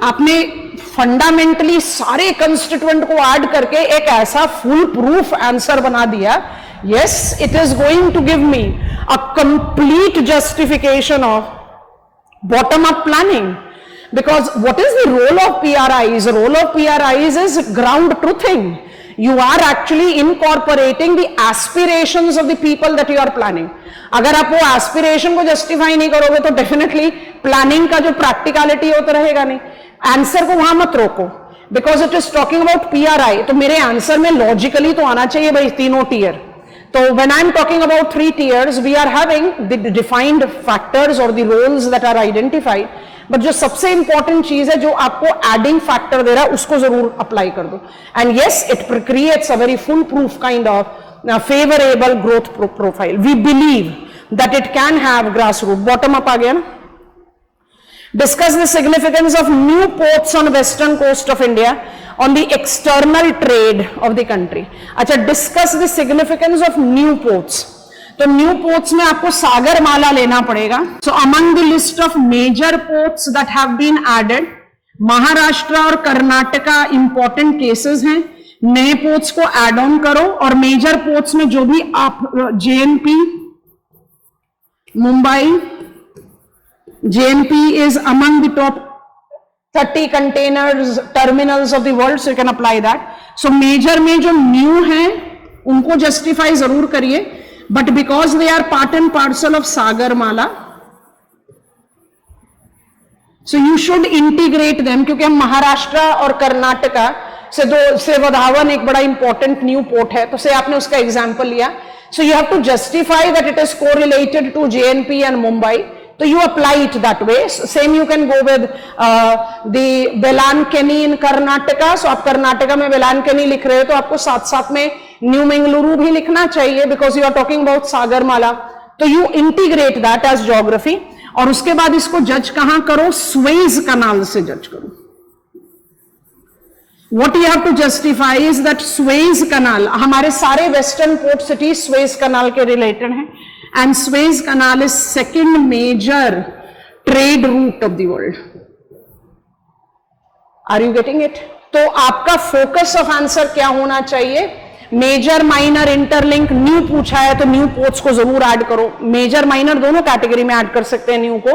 आपने फंडामेंटली सारे कंस्टिट्यूएंट को ऐड करके एक ऐसा फुल प्रूफ आंसर बना दिया, yes, it is going to give me a complete justification of bottom up planning, because what is the role of PRIs? The role of PRIs is ground truthing. You are actually incorporating the aspirations of the people that you are planning. अगर आप वो aspiration को justify नहीं करोगे तो definitely planning का जो practicality हो तो रहेगा नहीं। आंसर को वहां मत रोको, because it is talking about PRI, तो मेरे आंसर में लॉजिकली तो आना चाहिए भाई तीनों टीयर। तो when I am talking about 3 tiers, we are having the defined factors or the roles that are identified, but जो सबसे इंपॉर्टेंट चीज है जो आपको एडिंग फैक्टर दे रहा है उसको जरूर अप्लाई कर दो। And yes, it creates a very foolproof kind of favourable growth profile. We believe that it can have grass root. Bottom up आ गया ना। Discuss the significance of new ports on western coast of India on the external trade of the country. अच्छा, discuss the significance of new ports. तो new ports में आपको सागरमाला लेना पड़ेगा। So among the list of major ports that have been added, Maharashtra और Karnataka important cases हैं। नए ports को एड ऑन करो और मेजर पोर्ट्स में जो भी आप JNP, Mumbai, JNP is among the top 30 containers terminals of the world, so you can apply that. So major में जो new हैं उनको justify जरूर करिए, but because they are part and parcel of Sagarmala, so you should integrate them, क्योंकि हम महाराष्ट्र और कर्नाटका से वधावन एक बड़ा इंपॉर्टेंट न्यू पोर्ट है, तो से आपने उसका एग्जाम्पल लिया। So you have to justify that it is correlated to JNP and Mumbai. So you apply it that way. Same you can go with the Velankeni in Karnataka. So आप कर्नाटका में Velankeni लिख रहे हो तो आपको साथ साथ में New Mangaluru भी लिखना चाहिए, because you are talking about Sagarmala. तो you integrate that as geography, और उसके बाद इसको जज कहां करो? Suez Canal से जज करो। What you have to justify is that Suez Canal, हमारे सारे western port city Suez Canal के रिलेटेड हैं, and Suez Canal is second major trade route of the world. Are you getting it? तो आपका focus of answer क्या होना चाहिए? Major minor interlink. New पूछा है तो न्यू पोर्ट्स को जरूर ऐड करो। मेजर माइनर दोनों कैटेगरी में ऐड कर सकते हैं न्यू को,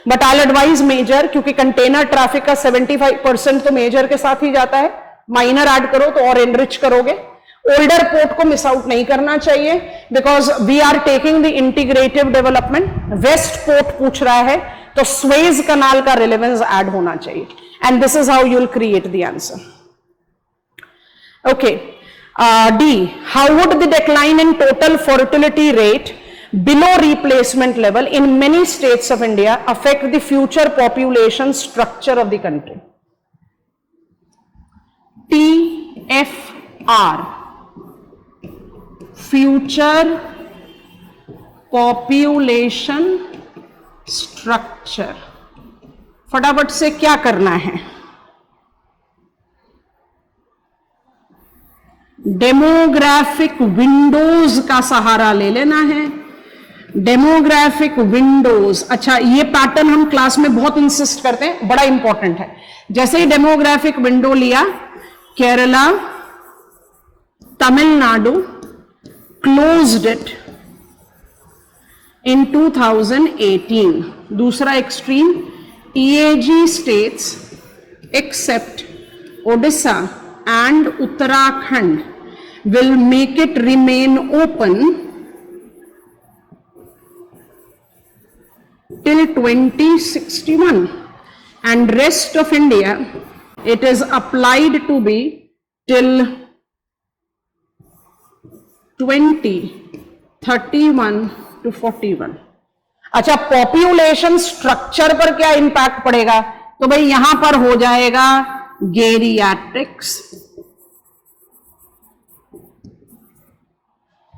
बट आई एडवाइज मेजर, क्योंकि कंटेनर ट्रैफिक का 75% तो मेजर के साथ ही जाता है। माइनर ऐड करो तो और एनरिच करोगे। ओल्डर पोर्ट को मिस आउट नहीं करना चाहिए, because we are taking the integrative development. West port पूछ रहा है तो स्वेज कनाल का रिलेवेंस ऐड होना चाहिए, and this is how you will create the answer. Okay, D, how would the decline in total fertility rate below replacement level in many states of India affect the future population structure of the country? TFR, future population structure। फटाफट से क्या करना है? Demographic Windows का सहारा ले लेना है। Demographic Windows, अच्छा ये पैटर्न हम क्लास में बहुत इंसिस्ट करते हैं, बड़ा इंपॉर्टेंट है। जैसे ही डेमोग्राफिक विंडो लिया, Kerala, Tamil Nadu closed it in 2018। दूसरा extreme, EAG states except Odisha and Uttarakhand will make it remain open till 2061, and rest of India it is applied to be till 2031 to 41। अच्छा, population structure पर क्या impact पड़ेगा? तो भाई यहां पर हो जाएगा गेरियाट्रिक्स,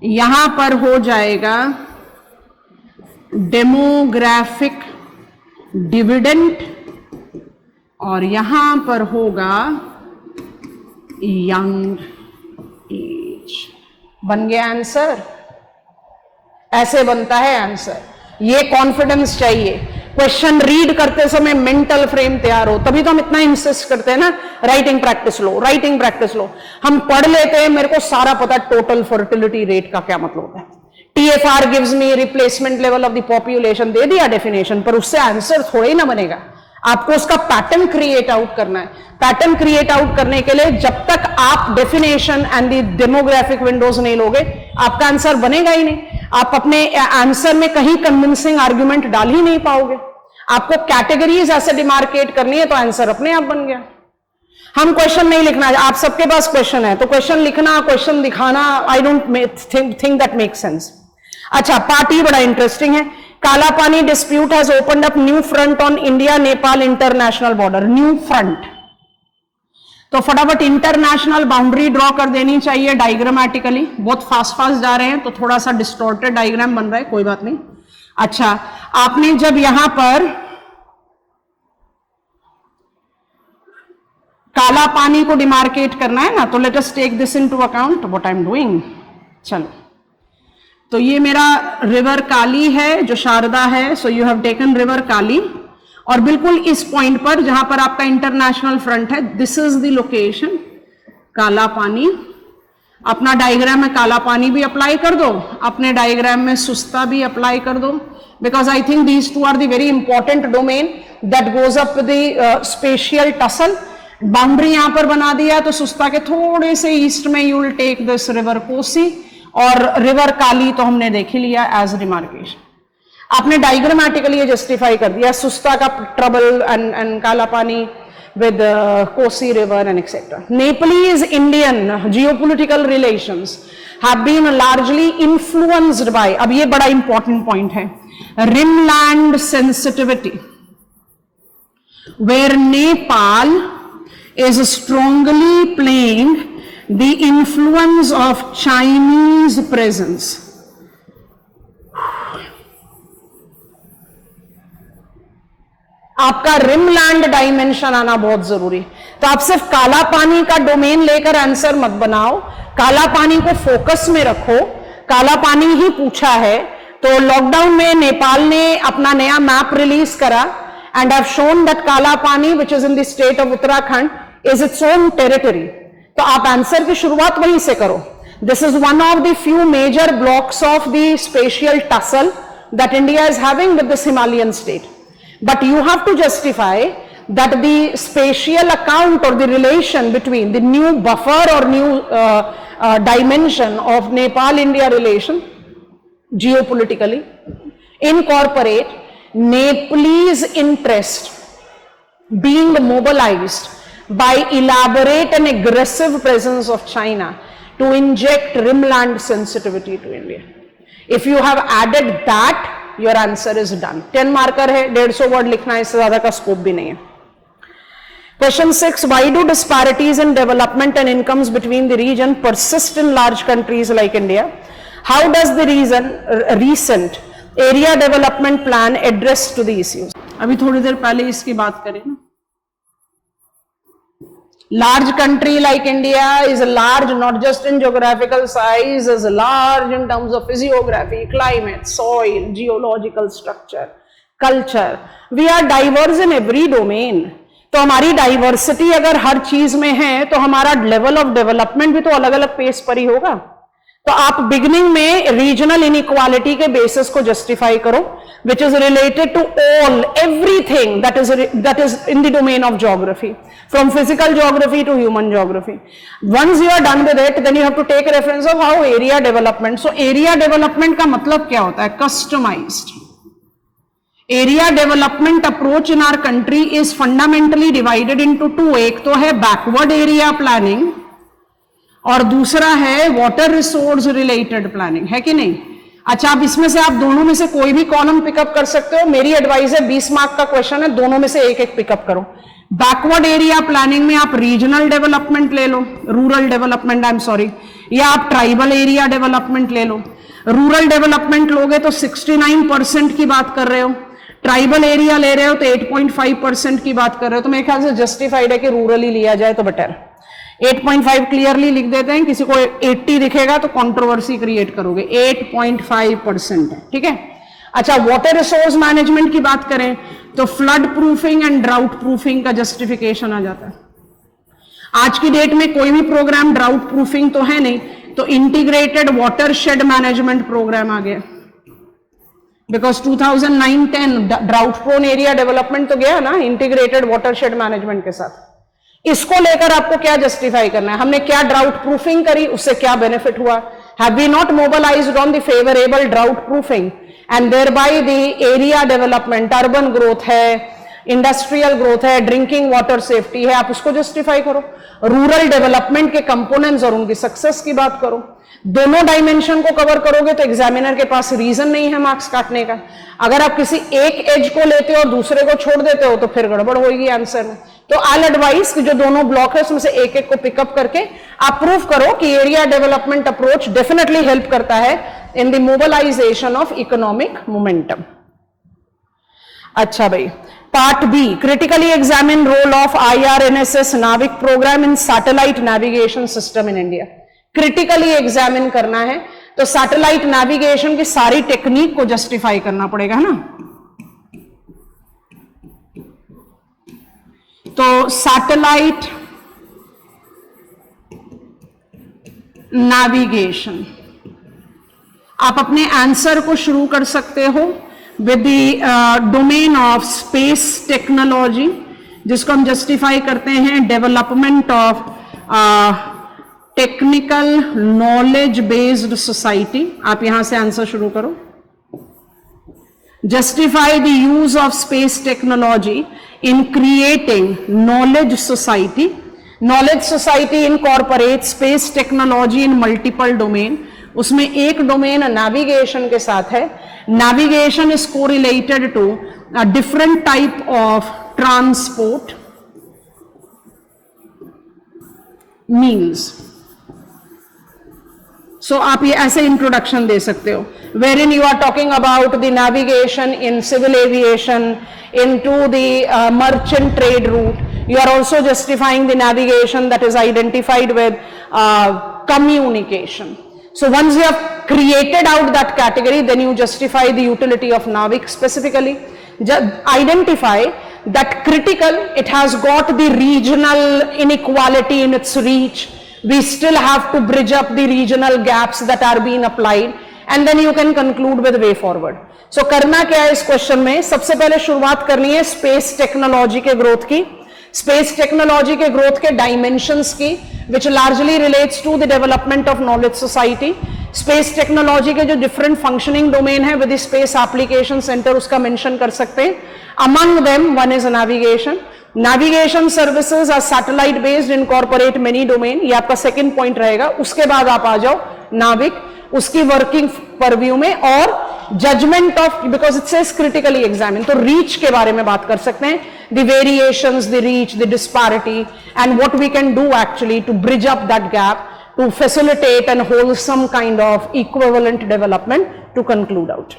यहां पर हो जाएगा डेमोग्राफिक डिविडेंड, और यहां पर होगा यंग एज। बन गया आंसर, ऐसे बनता है आंसर। ये कॉन्फिडेंस चाहिए, क्वेश्चन रीड करते समय मेंटल फ्रेम तैयार हो। तभी तो हम इतना इंसिस्ट करते हैं ना, राइटिंग प्रैक्टिस लो, राइटिंग प्रैक्टिस लो। हम पढ़ लेते हैं, मेरे को सारा पता टोटल फर्टिलिटी रेट का क्या मतलब होता है, TFR gives me replacement level of the population, दे दिया डेफिनेशन, पर उससे आंसर थोड़ा ही ना बनेगा। आपको उसका पैटर्न क्रिएट आउट करना है। पैटर्न क्रिएट आउट करने के लिए जब तक आप definition and the demographic Windows नहीं लोगे, आपका आंसर बनेगा ही नहीं। आप अपने आंसर में कहीं कन्विंसिंग आर्ग्यूमेंट डाल ही नहीं पाओगे। आपको कैटेगरीज ऐसे डिमार्केट करनी है तो आंसर अपने आप बन गया। हम क्वेश्चन नहीं लिखना है, आप सबके पास क्वेश्चन है तो क्वेश्चन लिखना, क्वेश्चन दिखाना, I don't think that make sense. अच्छा, पार्ट ई बड़ा इंटरेस्टिंग है। काला पानी dispute has opened up new front on India Nepal international border. New front, तो फटाफट इंटरनेशनल बाउंड्री ड्रॉ कर देनी चाहिए डायग्रामेटिकली। बहुत फास्ट जा रहे हैं तो थोड़ा सा डिस्टॉर्टेड डायग्राम बन रहा है, कोई बात नहीं। अच्छा, आपने जब यहां पर काला पानी को डिमार्केट करना है ना, तो let us take this into account what I am doing. चलो, तो ये मेरा रिवर काली है जो शारदा है, so you have taken river Kali, और बिल्कुल इस पॉइंट पर जहां पर आपका इंटरनेशनल फ्रंट है, this is the location Kala Pani. अपना डायग्राम में काला पानी भी अप्लाई कर दो, अपने डायग्राम में सुस्ता भी अप्लाई कर दो, because I think these two are the very important domain that goes up the spatial tussle. Boundary यहां पर बना दिया, तो सुस्ता के थोड़े से ईस्ट में you will take this river Kosi, और रिवर काली तो हमने देख ही लिया एज डिमार्केशन। आपने डायग्रामेटिकली ये जस्टिफाई कर दिया, सुस्ता का ट्रबल एंड काला पानी with Kosi River and etc. Nepalese Indian geopolitical relations have been largely influenced by, अब ये बड़ा important point है, rimland sensitivity, where Nepal is strongly playing the influence of Chinese presence. आपका रिमलैंड डायमेंशन आना बहुत जरूरी। तो आप सिर्फ काला पानी का डोमेन लेकर आंसर मत बनाओ, काला पानी को फोकस में रखो। काला पानी ही पूछा है, तो लॉकडाउन में नेपाल ने अपना नया मैप रिलीज करा and have shown that Kalapani which is in the state of Uttarakhand is its own territory. तो आप आंसर की शुरुआत वहीं से करो। This is one of the few major blocks of the spatial tussle that India is having with this Himalayan state. But you have to justify that the spatial account or the relation between the new buffer or new dimension of Nepal-India relation geopolitically incorporate Nepalese interest being mobilized by elaborate and aggressive presence of China to inject rimland sensitivity to India. If you have added that, your answer is done. 10 marker है, 150 word लिखना है, इससे ज्यादा का scope भी नहीं है. Question 6, why do disparities in development and incomes between the region persist in large countries like India? How does the recent area development plan address to the issues? अभी थोड़ी देर पहले इसकी बात करें ना. Large country like India is large not just in geographical size, is large in terms of physiography, climate, soil, geological structure, culture. We are diverse in every domain. तो हमारी diversity अगर हर चीज में है तो हमारा लेवल ऑफ डेवलपमेंट भी तो अलग अलग पेस पर ही होगा. तो आप बिगिनिंग में रीजनल इनइक्वालिटी के बेसिस को जस्टिफाई करो, which is related to everything that is in the domain of geography, from physical geography to human geography. Once you are done with it, then you have to take reference of how area development. So area development का मतलब क्या होता है? Customized. Area development approach in our country is fundamentally divided into two. एक तो है backward area planning और दूसरा है वाटर रिसोर्स रिलेटेड प्लानिंग, है कि नहीं? अच्छा, अब इसमें से आप दोनों में से कोई भी कॉलम पिकअप कर सकते हो. मेरी एडवाइस है 20 मार्क का क्वेश्चन है, दोनों में से एक एक पिकअप करो. बैकवर्ड एरिया प्लानिंग में आप रीजनल डेवलपमेंट ले लो, rural development I am sorry, या आप ट्राइबल एरिया डेवलपमेंट ले लो. रूरल डेवलपमेंट लोगे तो 69% की बात कर रहे हो, ट्राइबल एरिया ले रहे हो तो 8.5% की बात कर रहे हो. तो मेरे ख्याल से जस्टिफाइड है कि रूरल ही लिया जाए तो बेटर. 8.5 क्लियरली लिख देते हैं, किसी को 80 दिखेगा तो कंट्रोवर्सी क्रिएट करोगे, 8.5% है, ठीक है। अच्छा, वाटर रिसोर्स मैनेजमेंट की बात करें तो flood proofing and drought proofing का जस्टिफिकेशन आ जाता है। आज की डेट में कोई भी प्रोग्राम ड्राउट प्रूफिंग तो है नहीं, तो इंटीग्रेटेड वाटरशेड मैनेजमेंट प्रोग्राम आ गया, because 2009-10 drought prone area development तो गया ना इंटीग्रेटेड वाटरशेड मैनेजमेंट के साथ। इसको लेकर आपको क्या जस्टिफाई करना है, हमने क्या ड्राउट प्रूफिंग करी, उससे क्या बेनिफिट हुआ, have we not mobilised on the favourable drought proofing and thereby the area development, urban growth है, इंडस्ट्रियल ग्रोथ है, ड्रिंकिंग वाटर सेफ्टी है, आप उसको जस्टिफाई करो। रूरल डेवलपमेंट के कंपोनेंट्स और उनकी सक्सेस की बात करो। दोनों डायमेंशन को कवर करोगे तो एग्जामिनर के पास रीजन नहीं है मार्क्स काटने का। अगर आप किसी एक एज को लेते हो और दूसरे को छोड़ देते हो तो फिर गड़बड़ होगी आंसर में। तो आई एडवाइस कि जो दोनों ब्लॉक है उसमें से एक एक को पिकअप करके आप प्रूव करो कि area development approach definitely help करता है in the mobilisation of economic momentum. अच्छा भाई, part B, critically examine role of IRNSS NavIC program in satellite navigation system in India. Critically examine करना है तो सैटेलाइट नेविगेशन की सारी टेक्निक को जस्टिफाई करना पड़ेगा, है ना। तो सैटेलाइट नेविगेशन, आप अपने आंसर को शुरू कर सकते हो with the domain of space technology, जिसको हम जस्टिफाई करते हैं development of technical knowledge based society. आप यहां से आंसर शुरू करो। Justify the use of space technology in creating knowledge society. Knowledge society incorporate space technology in multiple domain. उसमें एक डोमेन नेविगेशन के साथ है। Navigation is correlated to different type of transport means. So आप ये ऐसे इंट्रोडक्शन दे सकते हो, where in you are talking about the navigation in civil aviation into the merchant trade route. You are also justifying the navigation that is identified with communication. So once you have created out that category, then you justify the utility of NAVIC specifically. Identify that critical, it has got the regional inequality in its reach. We still have to bridge up the regional gaps that are being applied, and then you can conclude with way forward. So करना क्या है इस question में, सबसे पहले शुरुआत करनी है स्पेस टेक्नोलॉजी के ग्रोथ की, स्पेस टेक्नोलॉजी के ग्रोथ के डायमेंशंस की, which largely relates to the development of knowledge society. Space technology के जो डिफरेंट फंक्शनिंग डोमेन है विद स्पेस एप्लीकेशन सेंटर, उसका मेंशन कर सकते हैं। Among them one is navigation. Navigation services are satellite based, incorporate many domain, ये आपका second point रहेगा। उसके बाद आप आ जाओ नाविक, उसकी वर्किंग परव्यू में, और judgment of, because it says critically examine, तो रीच के बारे में बात कर सकते हैं, the variations, the reach, the disparity, and what we can do actually to bridge up that gap to facilitate and wholesome kind of equivalent development to conclude out.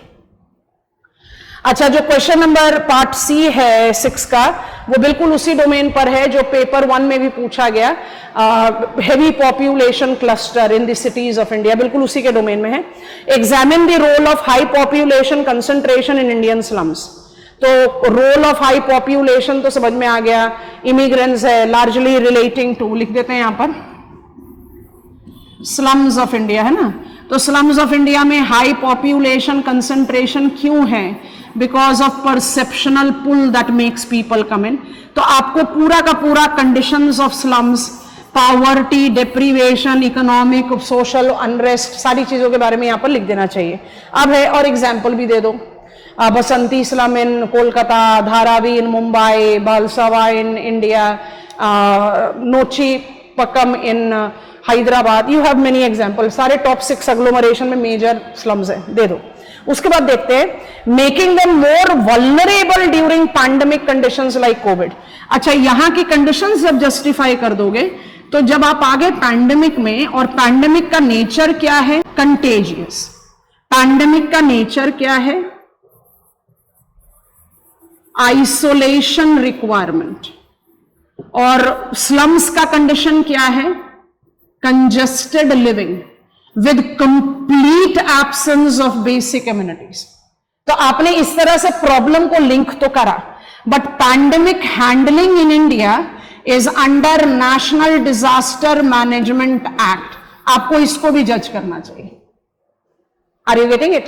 अच्छा, जो क्वेश्चन नंबर पार्ट सी है 6 का, वो बिल्कुल उसी domain पर है जो पेपर 1 में भी पूछा गया, heavy population cluster in the cities of India, बिल्कुल उसी के डोमेन में है। Examine the role of high population concentration in Indian slums. तो रोल ऑफ हाई पॉपुलेशन तो समझ में आ गया, इमिग्रेंट्स है, लार्जली रिलेटिंग टू, लिख देते हैं यहां पर स्लम्स ऑफ इंडिया, है ना। तो स्लम्स ऑफ इंडिया में हाई पॉपुलेशन कंसंट्रेशन क्यों है? Because of perceptional pull that makes people come in. तो आपको पूरा का पूरा conditions of slums, poverty, deprivation, economic, social unrest, सारी चीजों के बारे में यहां पर लिख देना चाहिए। अब है, और एग्जाम्पल भी दे दो, Basanti slum in Kolkata, Dharavi in Mumbai, Bhalswa in India, नोची पकम in Hyderabad, you have many example. सारे टॉप 6 एग्लोमरेशन में मेजर स्लम्स है, दे दो। उसके बाद देखते हैं making them more vulnerable during pandemic conditions like covid. अच्छा, यहां की कंडीशंस जब जस्टिफाई कर दोगे तो जब आप आगे पैंडेमिक में, और पैंडेमिक का नेचर क्या है? कंटेजियस। पैंडेमिक का नेचर क्या है? Isolation requirement. और स्लम्स का कंडीशन क्या है? Congested living with complete absence of basic amenities. तो आपने इस तरह से प्रॉब्लम को लिंक तो करा, but pandemic handling in India is under national disaster management act. आपको इसको भी जज करना चाहिए। Are you getting it?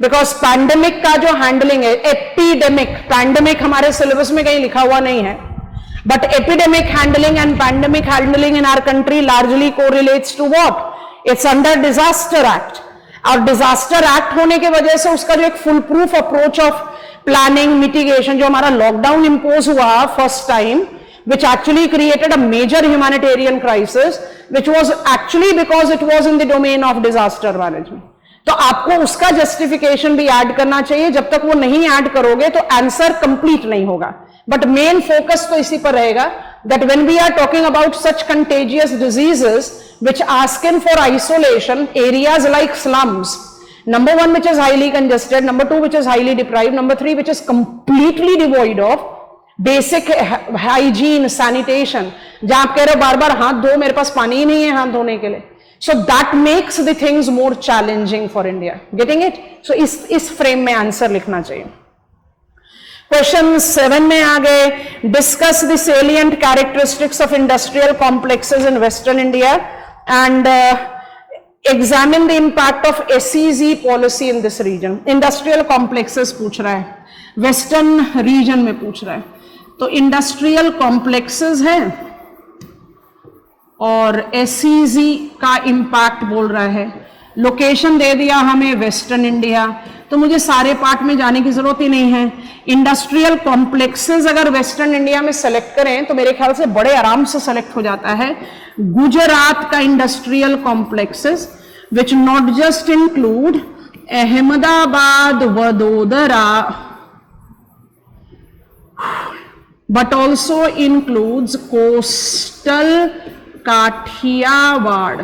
Because pandemic का जो हैंडलिंग है, एपिडेमिक, पैंडेमिक हमारे सिलेबस में कहीं लिखा हुआ नहीं है, but epidemic handling and pandemic handling in our country largely correlates to what? It's under disaster act. और disaster act होने की वजह से उसका जो एक full proof approach of planning mitigation, जो हमारा लॉकडाउन इंपोज हुआ first time, which actually created a major humanitarian crisis, which was actually because it was in the domain of disaster management. तो आपको उसका जस्टिफिकेशन भी ऐड करना चाहिए। जब तक वो नहीं ऐड करोगे तो आंसर कंप्लीट नहीं होगा। बट मेन फोकस तो इसी पर रहेगा that when we are talking about such contagious diseases which ask in for isolation, areas like slums, number one which is highly congested, number two which is highly deprived, number three which is completely devoid of basic hygiene, sanitation, जहां आप कह रहे हो बार बार हाथ धो, मेरे पास पानी ही नहीं है हाथ धोने के लिए। So that makes the things more challenging for India. Getting it? So इस फ्रेम में आंसर लिखना चाहिए। क्वेश्चन 7 में आ गए, discuss the salient characteristics of industrial complexes in western India and examine the impact of SEZ policy in this region. Industrial complexes पूछ रहा है, वेस्टर्न रीजन में पूछ रहा है, तो इंडस्ट्रियल कॉम्प्लेक्सेस है और एसईजी का इंपैक्ट बोल रहा है। लोकेशन दे दिया हमें वेस्टर्न इंडिया, तो मुझे सारे पार्ट में जाने की जरूरत ही नहीं है। इंडस्ट्रियल कॉम्प्लेक्सेस अगर वेस्टर्न इंडिया में सेलेक्ट करें तो मेरे ख्याल से बड़े आराम से सेलेक्ट हो जाता है। गुजरात का industrial complexes which not just include Ahmedabad, Vadodara, but also includes coastal Kathiawar,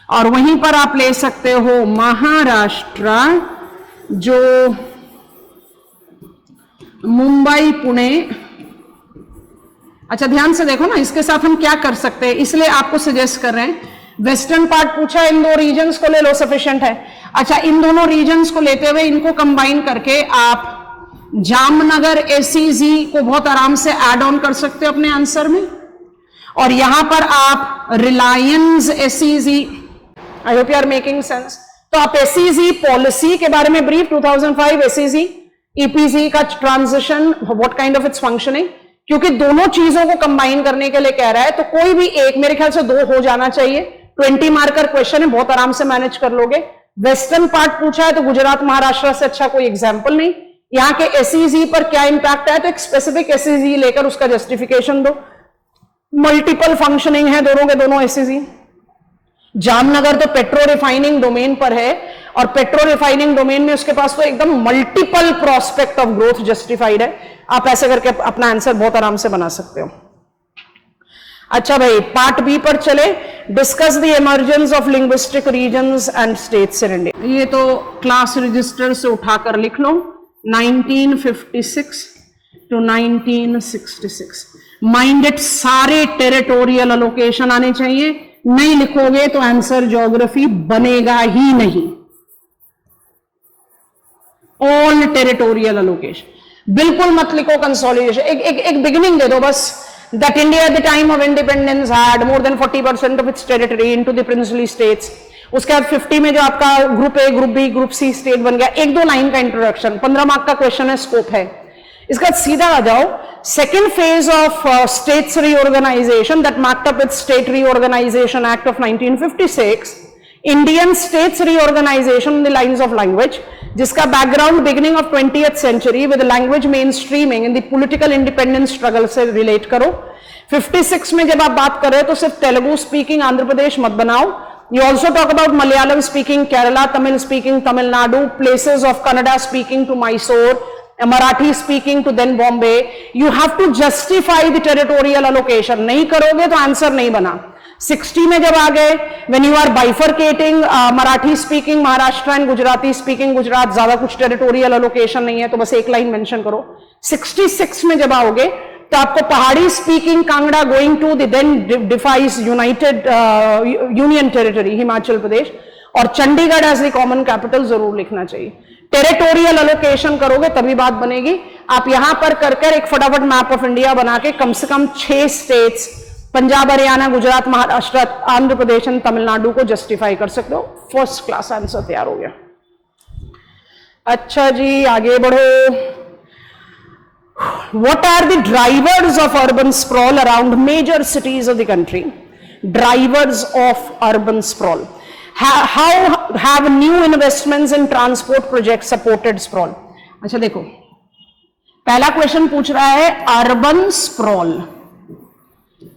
और वहीं पर आप ले सकते हो महाराष्ट्र, जो मुंबई, पुणे। अच्छा ध्यान से देखो ना, इसके साथ हम क्या कर सकते हैं, इसलिए आपको सजेस्ट कर रहे हैं। वेस्टर्न पार्ट पूछा, इन दो रीजन्स को ले लो, सफिशिएंट है। अच्छा, इन दोनों रीजन्स को लेते हुए इनको कंबाइन करके आप जामनगर एसईजी को बहुत आराम से ऐड ऑन कर सकते हो अपने आंसर में, और यहां पर आप Reliance SEZ, I hope you are making sense. तो आप एसईजी पॉलिसी के बारे में ब्रीफ, 2005 एसईजी ईपीजी का transition, what kind of its functioning, क्योंकि दोनों चीजों को कंबाइन करने के लिए कह रहा है, तो कोई भी एक, मेरे ख्याल से 2 हो जाना चाहिए। 20 मार्कर क्वेश्चन है, बहुत आराम से मैनेज कर लोगे। वेस्टर्न पार्ट पूछा है तो गुजरात महाराष्ट्र से अच्छा कोई एग्जाम्पल नहीं। यहां के एसईजी पर क्या इंपैक्ट है, तो एक स्पेसिफिक एसईजी लेकर उसका जस्टिफिकेशन दो। मल्टीपल फंक्शनिंग है दोनों के दोनों एसईजी। जामनगर तो पेट्रो रिफाइनिंग डोमेन पर है, और पेट्रो रिफाइनिंग डोमेन में उसके पास तो एकदम multiple prospect of growth justified है। आप ऐसे करके अपना आंसर बहुत आराम से बना सकते हो। अच्छा भाई, पार्ट बी पर चले, discuss the emergence of linguistic regions and states in India. ये तो क्लास रजिस्टर से उठाकर लिख लो, 1956 टू 1966। माइंडेड सारे टेरिटोरियल अलोकेशन आने चाहिए, नहीं लिखोगे तो आंसर ज्योग्राफी बनेगा ही नहीं। ऑल टेरिटोरियल अलोकेशन, बिल्कुल मत लिखो कंसोलिडेशन, एक बिगिनिंग दे दो बस। That India at the time of independence had more than 40% of its territory into the princely states. उसके बाद 50 में जो आपका group A, group B, group C state बन गया। 1-2 लाइन का इंट्रोडक्शन, 15 मार्क का क्वेश्चन है, स्कोप है। इसके बाद सीधा आ जाओ, second phase of states reorganisation that marked up with state reorganisation act of 1956, Indian states reorganisation in the lines of language, जिसका background beginning of 20th century with language main streaming in the political independence struggle से relate करो। 56 में जब आप बात कर रहे हो तो सिर्फ तेलुगु स्पीकिंग आंध्र प्रदेश मत बनाओ। You also talk about Malayalam speaking Kerala, Tamil speaking Tamil Nadu, places of Kannada speaking to Mysore, Marathi speaking to then Bombay. You have to justify the territorial allocation. नहीं करोगे तो आंसर नहीं बना। 60 में जब आ गए, when you are bifurcating Marathi speaking Maharashtra and Gujarati speaking Gujarat, ज्यादा कुछ टेरिटोरियल अलोकेशन नहीं है तो बस एक लाइन मेंशन करो। 66 में जब आओगे तो आपको Pahari speaking Kangra going to the then डिफाइस united union territory Himachal Pradesh और Chandigarh as the common capital जरूर लिखना चाहिए। टेरिटोरियल अलोकेशन करोगे तभी बात बनेगी। आप यहां पर कर एक फटाफट मैप ऑफ इंडिया बना के कम से कम 6 स्टेट्स पंजाब हरियाणा गुजरात महाराष्ट्र आंध्र प्रदेश और तमिलनाडु को जस्टिफाई कर सकते हो। फर्स्ट क्लास आंसर तैयार हो गया। अच्छा जी आगे बढ़ो। What are the drivers of urban sprawl around major cities of the country? Drivers of urban sprawl. How have new investments in transport projects supported sprawl? अच्छा देखो, पहला क्वेश्चन पूछ रहा है अर्बन स्प्रॉल।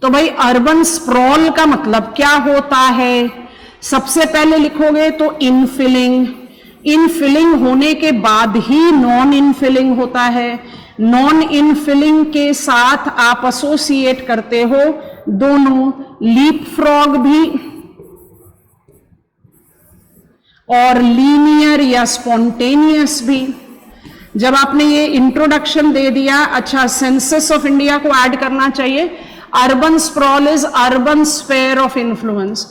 तो भाई अर्बन स्प्रॉल का मतलब क्या होता है? सबसे पहले लिखोगे तो इनफिलिंग, इनफिलिंग होने के बाद ही नॉन इनफिलिंग होता है। नॉन इनफिलिंग के साथ आप एसोसिएट करते हो दोनों, लीप फ्रॉग भी और लीनियर या स्पॉन्टेनियस भी। जब आपने ये इंट्रोडक्शन दे दिया, अच्छा सेंसस ऑफ इंडिया को ऐड करना चाहिए। Urban sprawl is urban sphere of influence.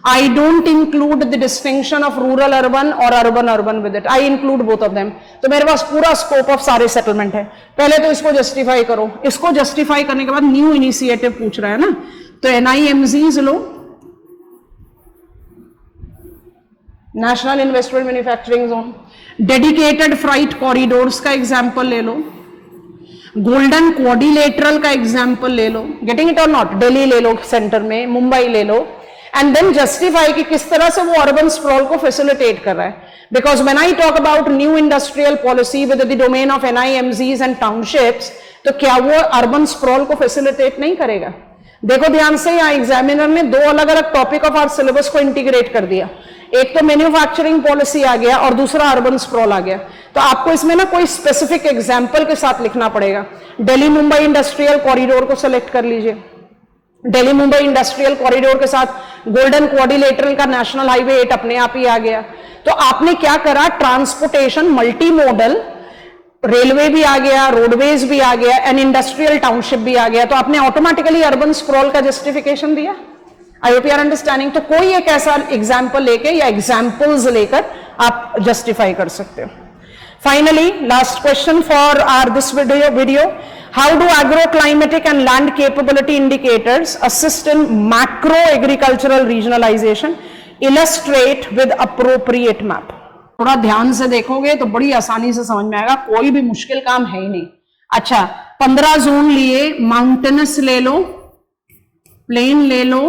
I don't include the distinction of rural urban or urban urban with it. I include both of them. तो मेरे पास पूरा स्कोप ऑफ सारे settlement है। पहले तो इसको जस्टिफाई करो। इसको जस्टिफाई करने के बाद न्यू इनिशिएटिव पूछ रहा है ना, तो NIMZs लो, national investment manufacturing zone. Dedicated freight corridors का एग्जाम्पल ले लो, गोल्डन क्वाड्रिलेटरल का एग्जाम्पल ले लो, गेटिंग इट और नॉट, दिल्ली ले लो सेंटर में, मुंबई ले लो, एंड देन जस्टिफाई कि किस तरह से वो अर्बन स्प्रॉल को फैसिलिटेट कर रहा है। Because when I talk about new industrial policy with the domain of NIMZs and townships, तो क्या वो अर्बन स्प्रॉल को फैसिलिटेट नहीं करेगा? देखो ध्यान से, यहाँ एग्जामिनर ने 2 अलग अलग टॉपिक ऑफ आवर सिलेबस को इंटीग्रेट कर दिया। एक तो मैन्युफैक्चरिंग पॉलिसी आ गया और दूसरा अर्बन स्प्रॉल आ गया। तो आपको इसमें ना कोई स्पेसिफिक एग्जाम्पल के साथ लिखना पड़ेगा। दिल्ली मुंबई इंडस्ट्रियल कॉरिडोर को सेलेक्ट कर लीजिए। दिल्ली मुंबई इंडस्ट्रियल कॉरिडोर के साथ गोल्डन क्वाड्रिलेटरल का नेशनल हाईवे 8 अपने आप ही आ गया। तो आपने क्या करा, ट्रांसपोर्टेशन मल्टी मॉडल, रेलवे भी आ गया, रोडवेज भी आ गया एंड इंडस्ट्रियल टाउनशिप भी आ गया। तो आपने ऑटोमेटिकली अर्बन स्प्रॉल का जस्टिफिकेशन दिया। I hope you are understanding. तो कोई एक ऐसा एग्जाम्पल लेके या एग्जाम्पल्स लेकर आप जस्टिफाई कर सकते हो। Finally last question for our this video, how do agroclimatic and land capability indicators assist in macro agricultural regionalization? Illustrate with appropriate map. थोड़ा ध्यान से देखोगे तो बड़ी आसानी से समझ में आएगा, कोई भी मुश्किल काम है ही नहीं। अच्छा 15 जोन लिए, माउंटेनस ले लो, प्लेन ले लो,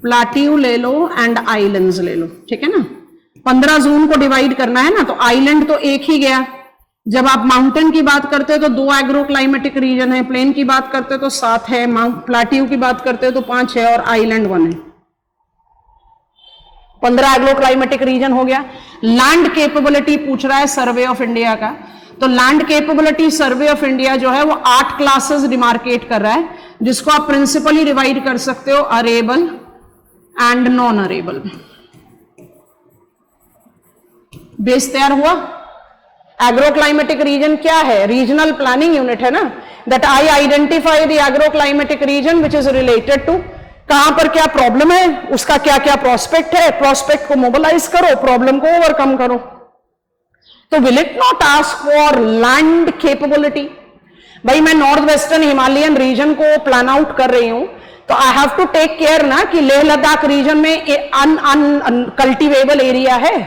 प्लाट्यू ले लो एंड आइलैंड्स ले लो, ठीक है ना। 15 जोन को डिवाइड करना है ना, तो आइलैंड तो एक ही गया। जब आप माउंटेन की बात करते हो तो 2 एग्रो क्लाइमेटिक रीजन है, प्लेन की बात करते हो तो 7 है, प्लाट्यू की बात करते हो तो 5 है और आइलैंड 1 है। 15 एग्रो क्लाइमेटिक रीजन हो गया। लैंड केपेबिलिटी पूछ रहा है सर्वे ऑफ इंडिया का, तो land capability survey of India जो है वो 8 क्लासेस डिमार्केट कर रहा है, जिसको आप प्रिंसिपली डिवाइड कर सकते हो arable and non arable. Base तैयार हुआ। एग्रो क्लाइमेटिक रीजन क्या है? रीजनल प्लानिंग यूनिट है ना, that I identify the agro climatic region which is related to कहां पर क्या प्रॉब्लम है, उसका क्या क्या प्रोस्पेक्ट है, प्रोस्पेक्ट को मोबिलाइज करो, प्रॉब्लम को ओवरकम करो। तो will it not ask for land capability? भाई मैं नॉर्थ वेस्टर्न हिमालयन रीजन को प्लान आउट कर रही हूं, तो I have to take care ना कि लेह लद्दाख रीजन में अनकल्टिवेबल एरिया है।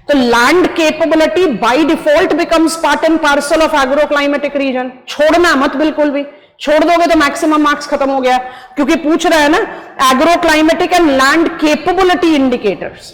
तो land capability by default becomes part and parcel of agro climatic region. छोड़ना मत, बिल्कुल भी छोड़ दोगे तो मैक्सिमम मार्क्स खत्म हो गया, क्योंकि पूछ रहा है ना agro climatic and land capability indicators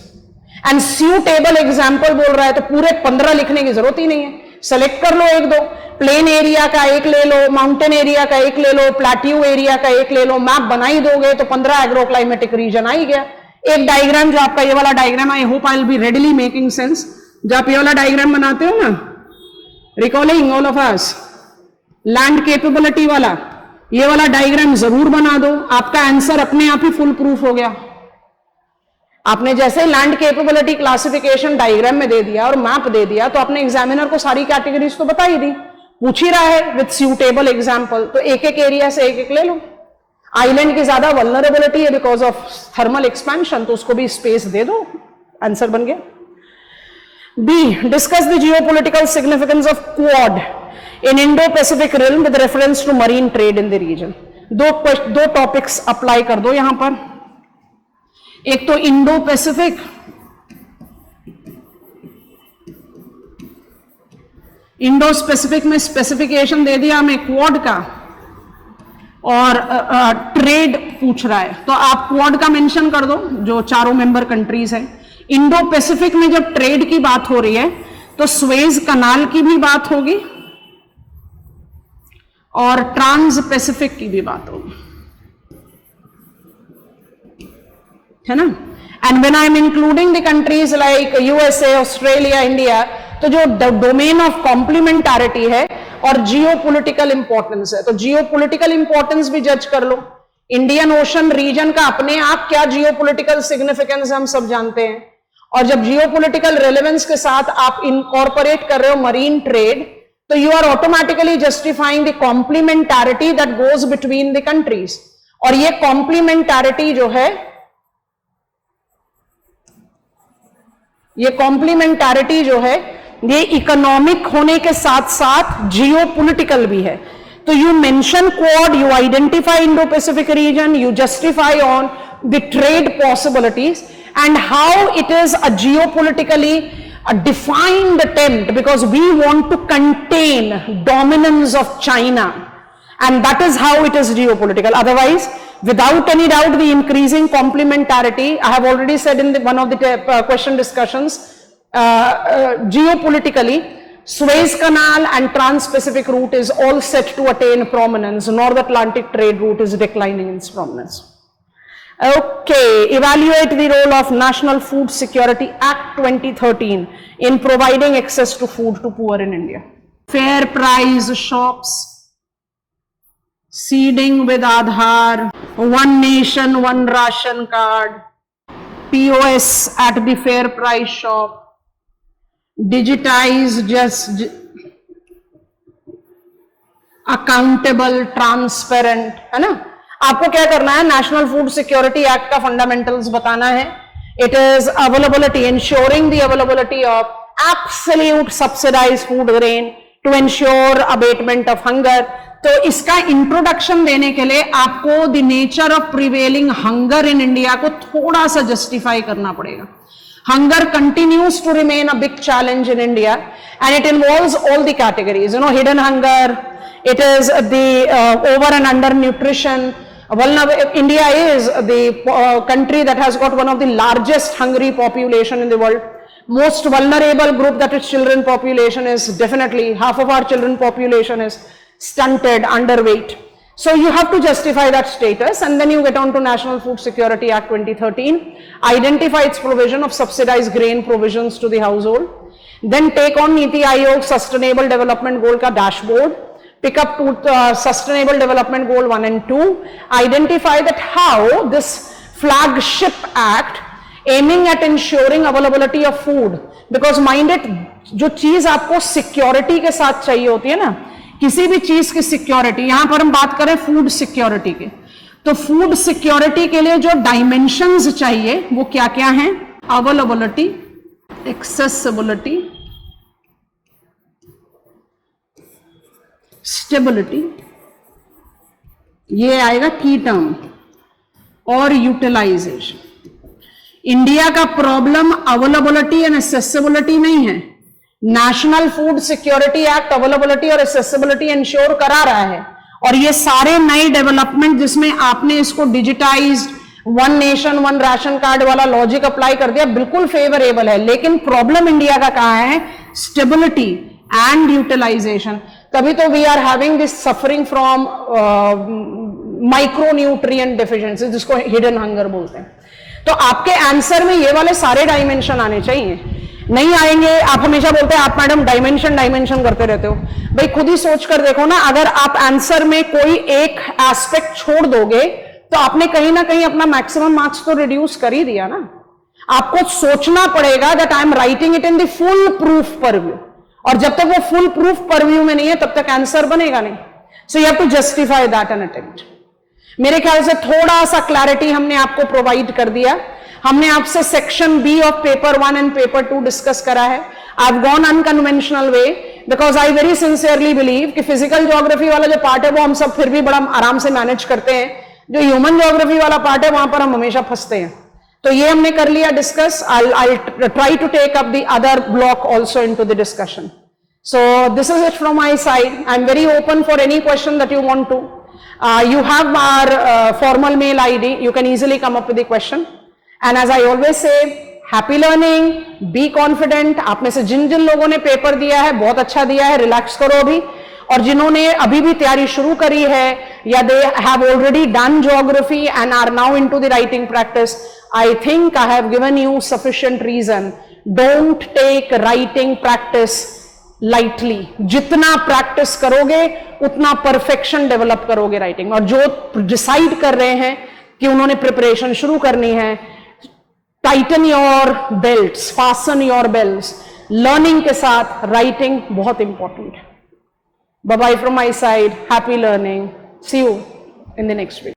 and suitable example बोल रहा है, तो पूरे 15 लिखने की जरूरत ही नहीं है। सेलेक्ट कर लो 1-2, प्लेन एरिया का एक ले लो, माउंटेन एरिया का एक ले लो, प्लाट्यू एरिया का एक ले लो, मैप बना ही दोगे तो 15 एग्रो क्लाइमेटिक रीजन आ ही गया। एक डायग्राम जो आपका ये वाला diagram, I hope I will be readily making sense. जब आप ये वाला डायग्राम बनाते हो ना, recalling all of us, land capability वाला, ये वाला डायग्राम जरूर बना दो, आपका आंसर अपने आप ही फुल प्रूफ हो गया। आपने जैसे लैंड कैपेबिलिटी क्लासिफिकेशन डायग्राम में दे दिया और मैप दे दिया, तो आपने एग्जामिनर को सारी कैटेगरीज तो बता ही दी, पूछ ही रहा है विद सूटेबल एग्जाम्पल, तो एक एक एरिया से एक एक ले लो। आइलैंड की ज्यादा वल्नरेबिलिटी है बिकॉज ऑफ थर्मल एक्सपेंशन, तो उसको भी स्पेस दे दो, आंसर बन गया। B, discuss the geopolitical significance of quad in Indo Pacific realm with reference to marine trade in the region. दो टॉपिक्स अप्लाई कर दो यहां पर, एक तो इंडो पैसिफिक, इंडो स्पेसिफिक में स्पेसिफिकेशन दे दिया हमें क्वाड का, और ट्रेड पूछ रहा है, तो आप क्वाड का मेंशन कर दो जो चारों मेंबर कंट्रीज हैं। इंडो पैसिफिक में जब ट्रेड की बात हो रही है तो स्वेज कनाल की भी बात होगी और ट्रांस पैसिफिक की भी बात होगी, है ना। And when I am including the countries like USA, Australia, India, तो जो डोमेन ऑफ कॉम्प्लीमेंटारिटी है और जियोपॉलिटिकल इंपॉर्टेंस है, तो जियोपॉलिटिकल इंपॉर्टेंस भी जज कर लो। इंडियन ओशन रीजन का अपने आप क्या जियोपॉलिटिकल सिग्निफिकेंस हम सब जानते हैं, और जब जियोपॉलिटिकल रेलेवेंस के साथ आप इनकॉर्पोरेट कर रहे हो मरीन ट्रेड, तो you are automatically justifying the complementarity that goes between the countries. और ये कॉम्प्लीमेंटारिटी जो है, ये इकोनॉमिक होने के साथ साथ जियोपॉलिटिकल भी है। तो you mention quad, you identify Indo Pacific region, you justify on the trade possibilities and how it is a geopolitically defined attempt, because we want to contain dominance of China, and that is how it is geopolitical. Otherwise, without any doubt, the increasing complementarity, I have already said in one of the question discussions, geopolitically, Suez Canal and Trans-Pacific route is all set to attain prominence. North Atlantic trade route is declining in its prominence. Okay, evaluate the role of National Food Security Act 2013 in providing access to food to poor in India. Fair price shops, seeding with Aadhaar, one nation, one ration card, POS at the fair price shop, digitized, just accountable, transparent, है ना। आपको क्या करना है, national food security act का fundamentals बताना है। It is availability, ensuring the availability of absolute subsidised food grain to ensure abatement of hunger. तो इसका इंट्रोडक्शन देने के लिए आपको the nature of prevailing hunger in India को थोड़ा सा जस्टिफाई करना पड़ेगा। Hunger continues to remain a big challenge in India and it involves all the categories, hidden hunger, it is the over and under nutrition. India is the country that has got one of the largest hungry population in the world. Most vulnerable group, that is children population, is definitely half of our children population is stunted, underweight. So you have to justify that status, and then you get on to National Food Security Act 2013, identify its provision of subsidized grain provisions to the household, then take on Niti Aayog Sustainable Development Goal ka dashboard, pick up to Sustainable Development Goal 1 and 2, identify that how this flagship act aiming at ensuring availability of food, because mind it, जो चीज आपको security के साथ चाहिए होती है ना, किसी भी चीज की सिक्योरिटी, यहां पर हम बात करें फूड सिक्योरिटी की, तो फूड सिक्योरिटी के लिए जो डायमेंशंस चाहिए वो क्या क्या हैं, अवेलेबिलिटी, एक्सेसिबिलिटी, स्टेबिलिटी, ये आएगा की टर्म, और यूटिलाइजेशन। इंडिया का प्रॉब्लम अवेलेबिलिटी एंड एक्सेसिबिलिटी नहीं है। National food security act availability और एक्सेसिबिलिटी इंश्योर करा रहा है, और ये सारे नए डेवलपमेंट जिसमें आपने इसको digitised, one nation one ration card वाला लॉजिक अप्लाई कर दिया, बिल्कुल फेवरेबल है। लेकिन प्रॉब्लम इंडिया का कहां है, स्टेबिलिटी एंड यूटिलाइजेशन। तभी तो we are having this suffering from micronutrient deficiency, जिसको हिडन हंगर बोलते हैं। तो आपके आंसर में ये वाले सारे डायमेंशन आने चाहिए। नहीं आएंगे, आप हमेशा बोलते हैं आप मैडम डायमेंशन करते रहते हो। भाई खुद ही सोच कर देखो ना, अगर आप आंसर में कोई एक एस्पेक्ट छोड़ दोगे तो आपने कहीं ना कहीं अपना मैक्सिमम मार्क्स तो रिड्यूस कर ही दिया ना। आपको सोचना पड़ेगा that I am writing it in the full proof purview, और जब तक वो फुल प्रूफ परव्यू में नहीं है तब तक आंसर बनेगा नहीं। So you have to justify that an attempt. मेरे ख्याल से थोड़ा सा क्लैरिटी हमने आपको प्रोवाइड कर दिया। हमने आपसे section B of paper 1 and paper 2 discuss करा है। I have gone unconventional way because I very sincerely believe कि फिजिकल ज्योग्राफी वाला जो पार्ट है वो हम सब फिर भी बड़ा आराम से मैनेज करते हैं, जो ह्यूमन ज्योग्राफी वाला पार्ट है वहां पर हम हमेशा फंसते हैं। तो ये हमने कर लिया discuss. I try to take up the other block also into the discussion. So this is it from my side. I'm very open for any question that you want to. You have our formal mail ID. You can easily come up with the question. And as I always say, happy learning, be confident. आप में से जिन जिन लोगों ने paper दिया है बहुत अच्छा दिया है, रिलैक्स करो अभी। और जिन्होंने अभी भी तैयारी शुरू करी है या they have already done geography and are now into the writing practice, I think I have given you sufficient reason. Don't take writing practice lightly. जितना प्रैक्टिस करोगे उतना परफेक्शन डेवलप करोगे राइटिंग। और जो डिसाइड कर रहे हैं कि उन्होंने प्रिपरेशन शुरू करनी है, tighten your belts, fasten your belts. Learning के साथ राइटिंग बहुत इंपॉर्टेंट है। Bye bye from my side, happy learning, see you in the next week.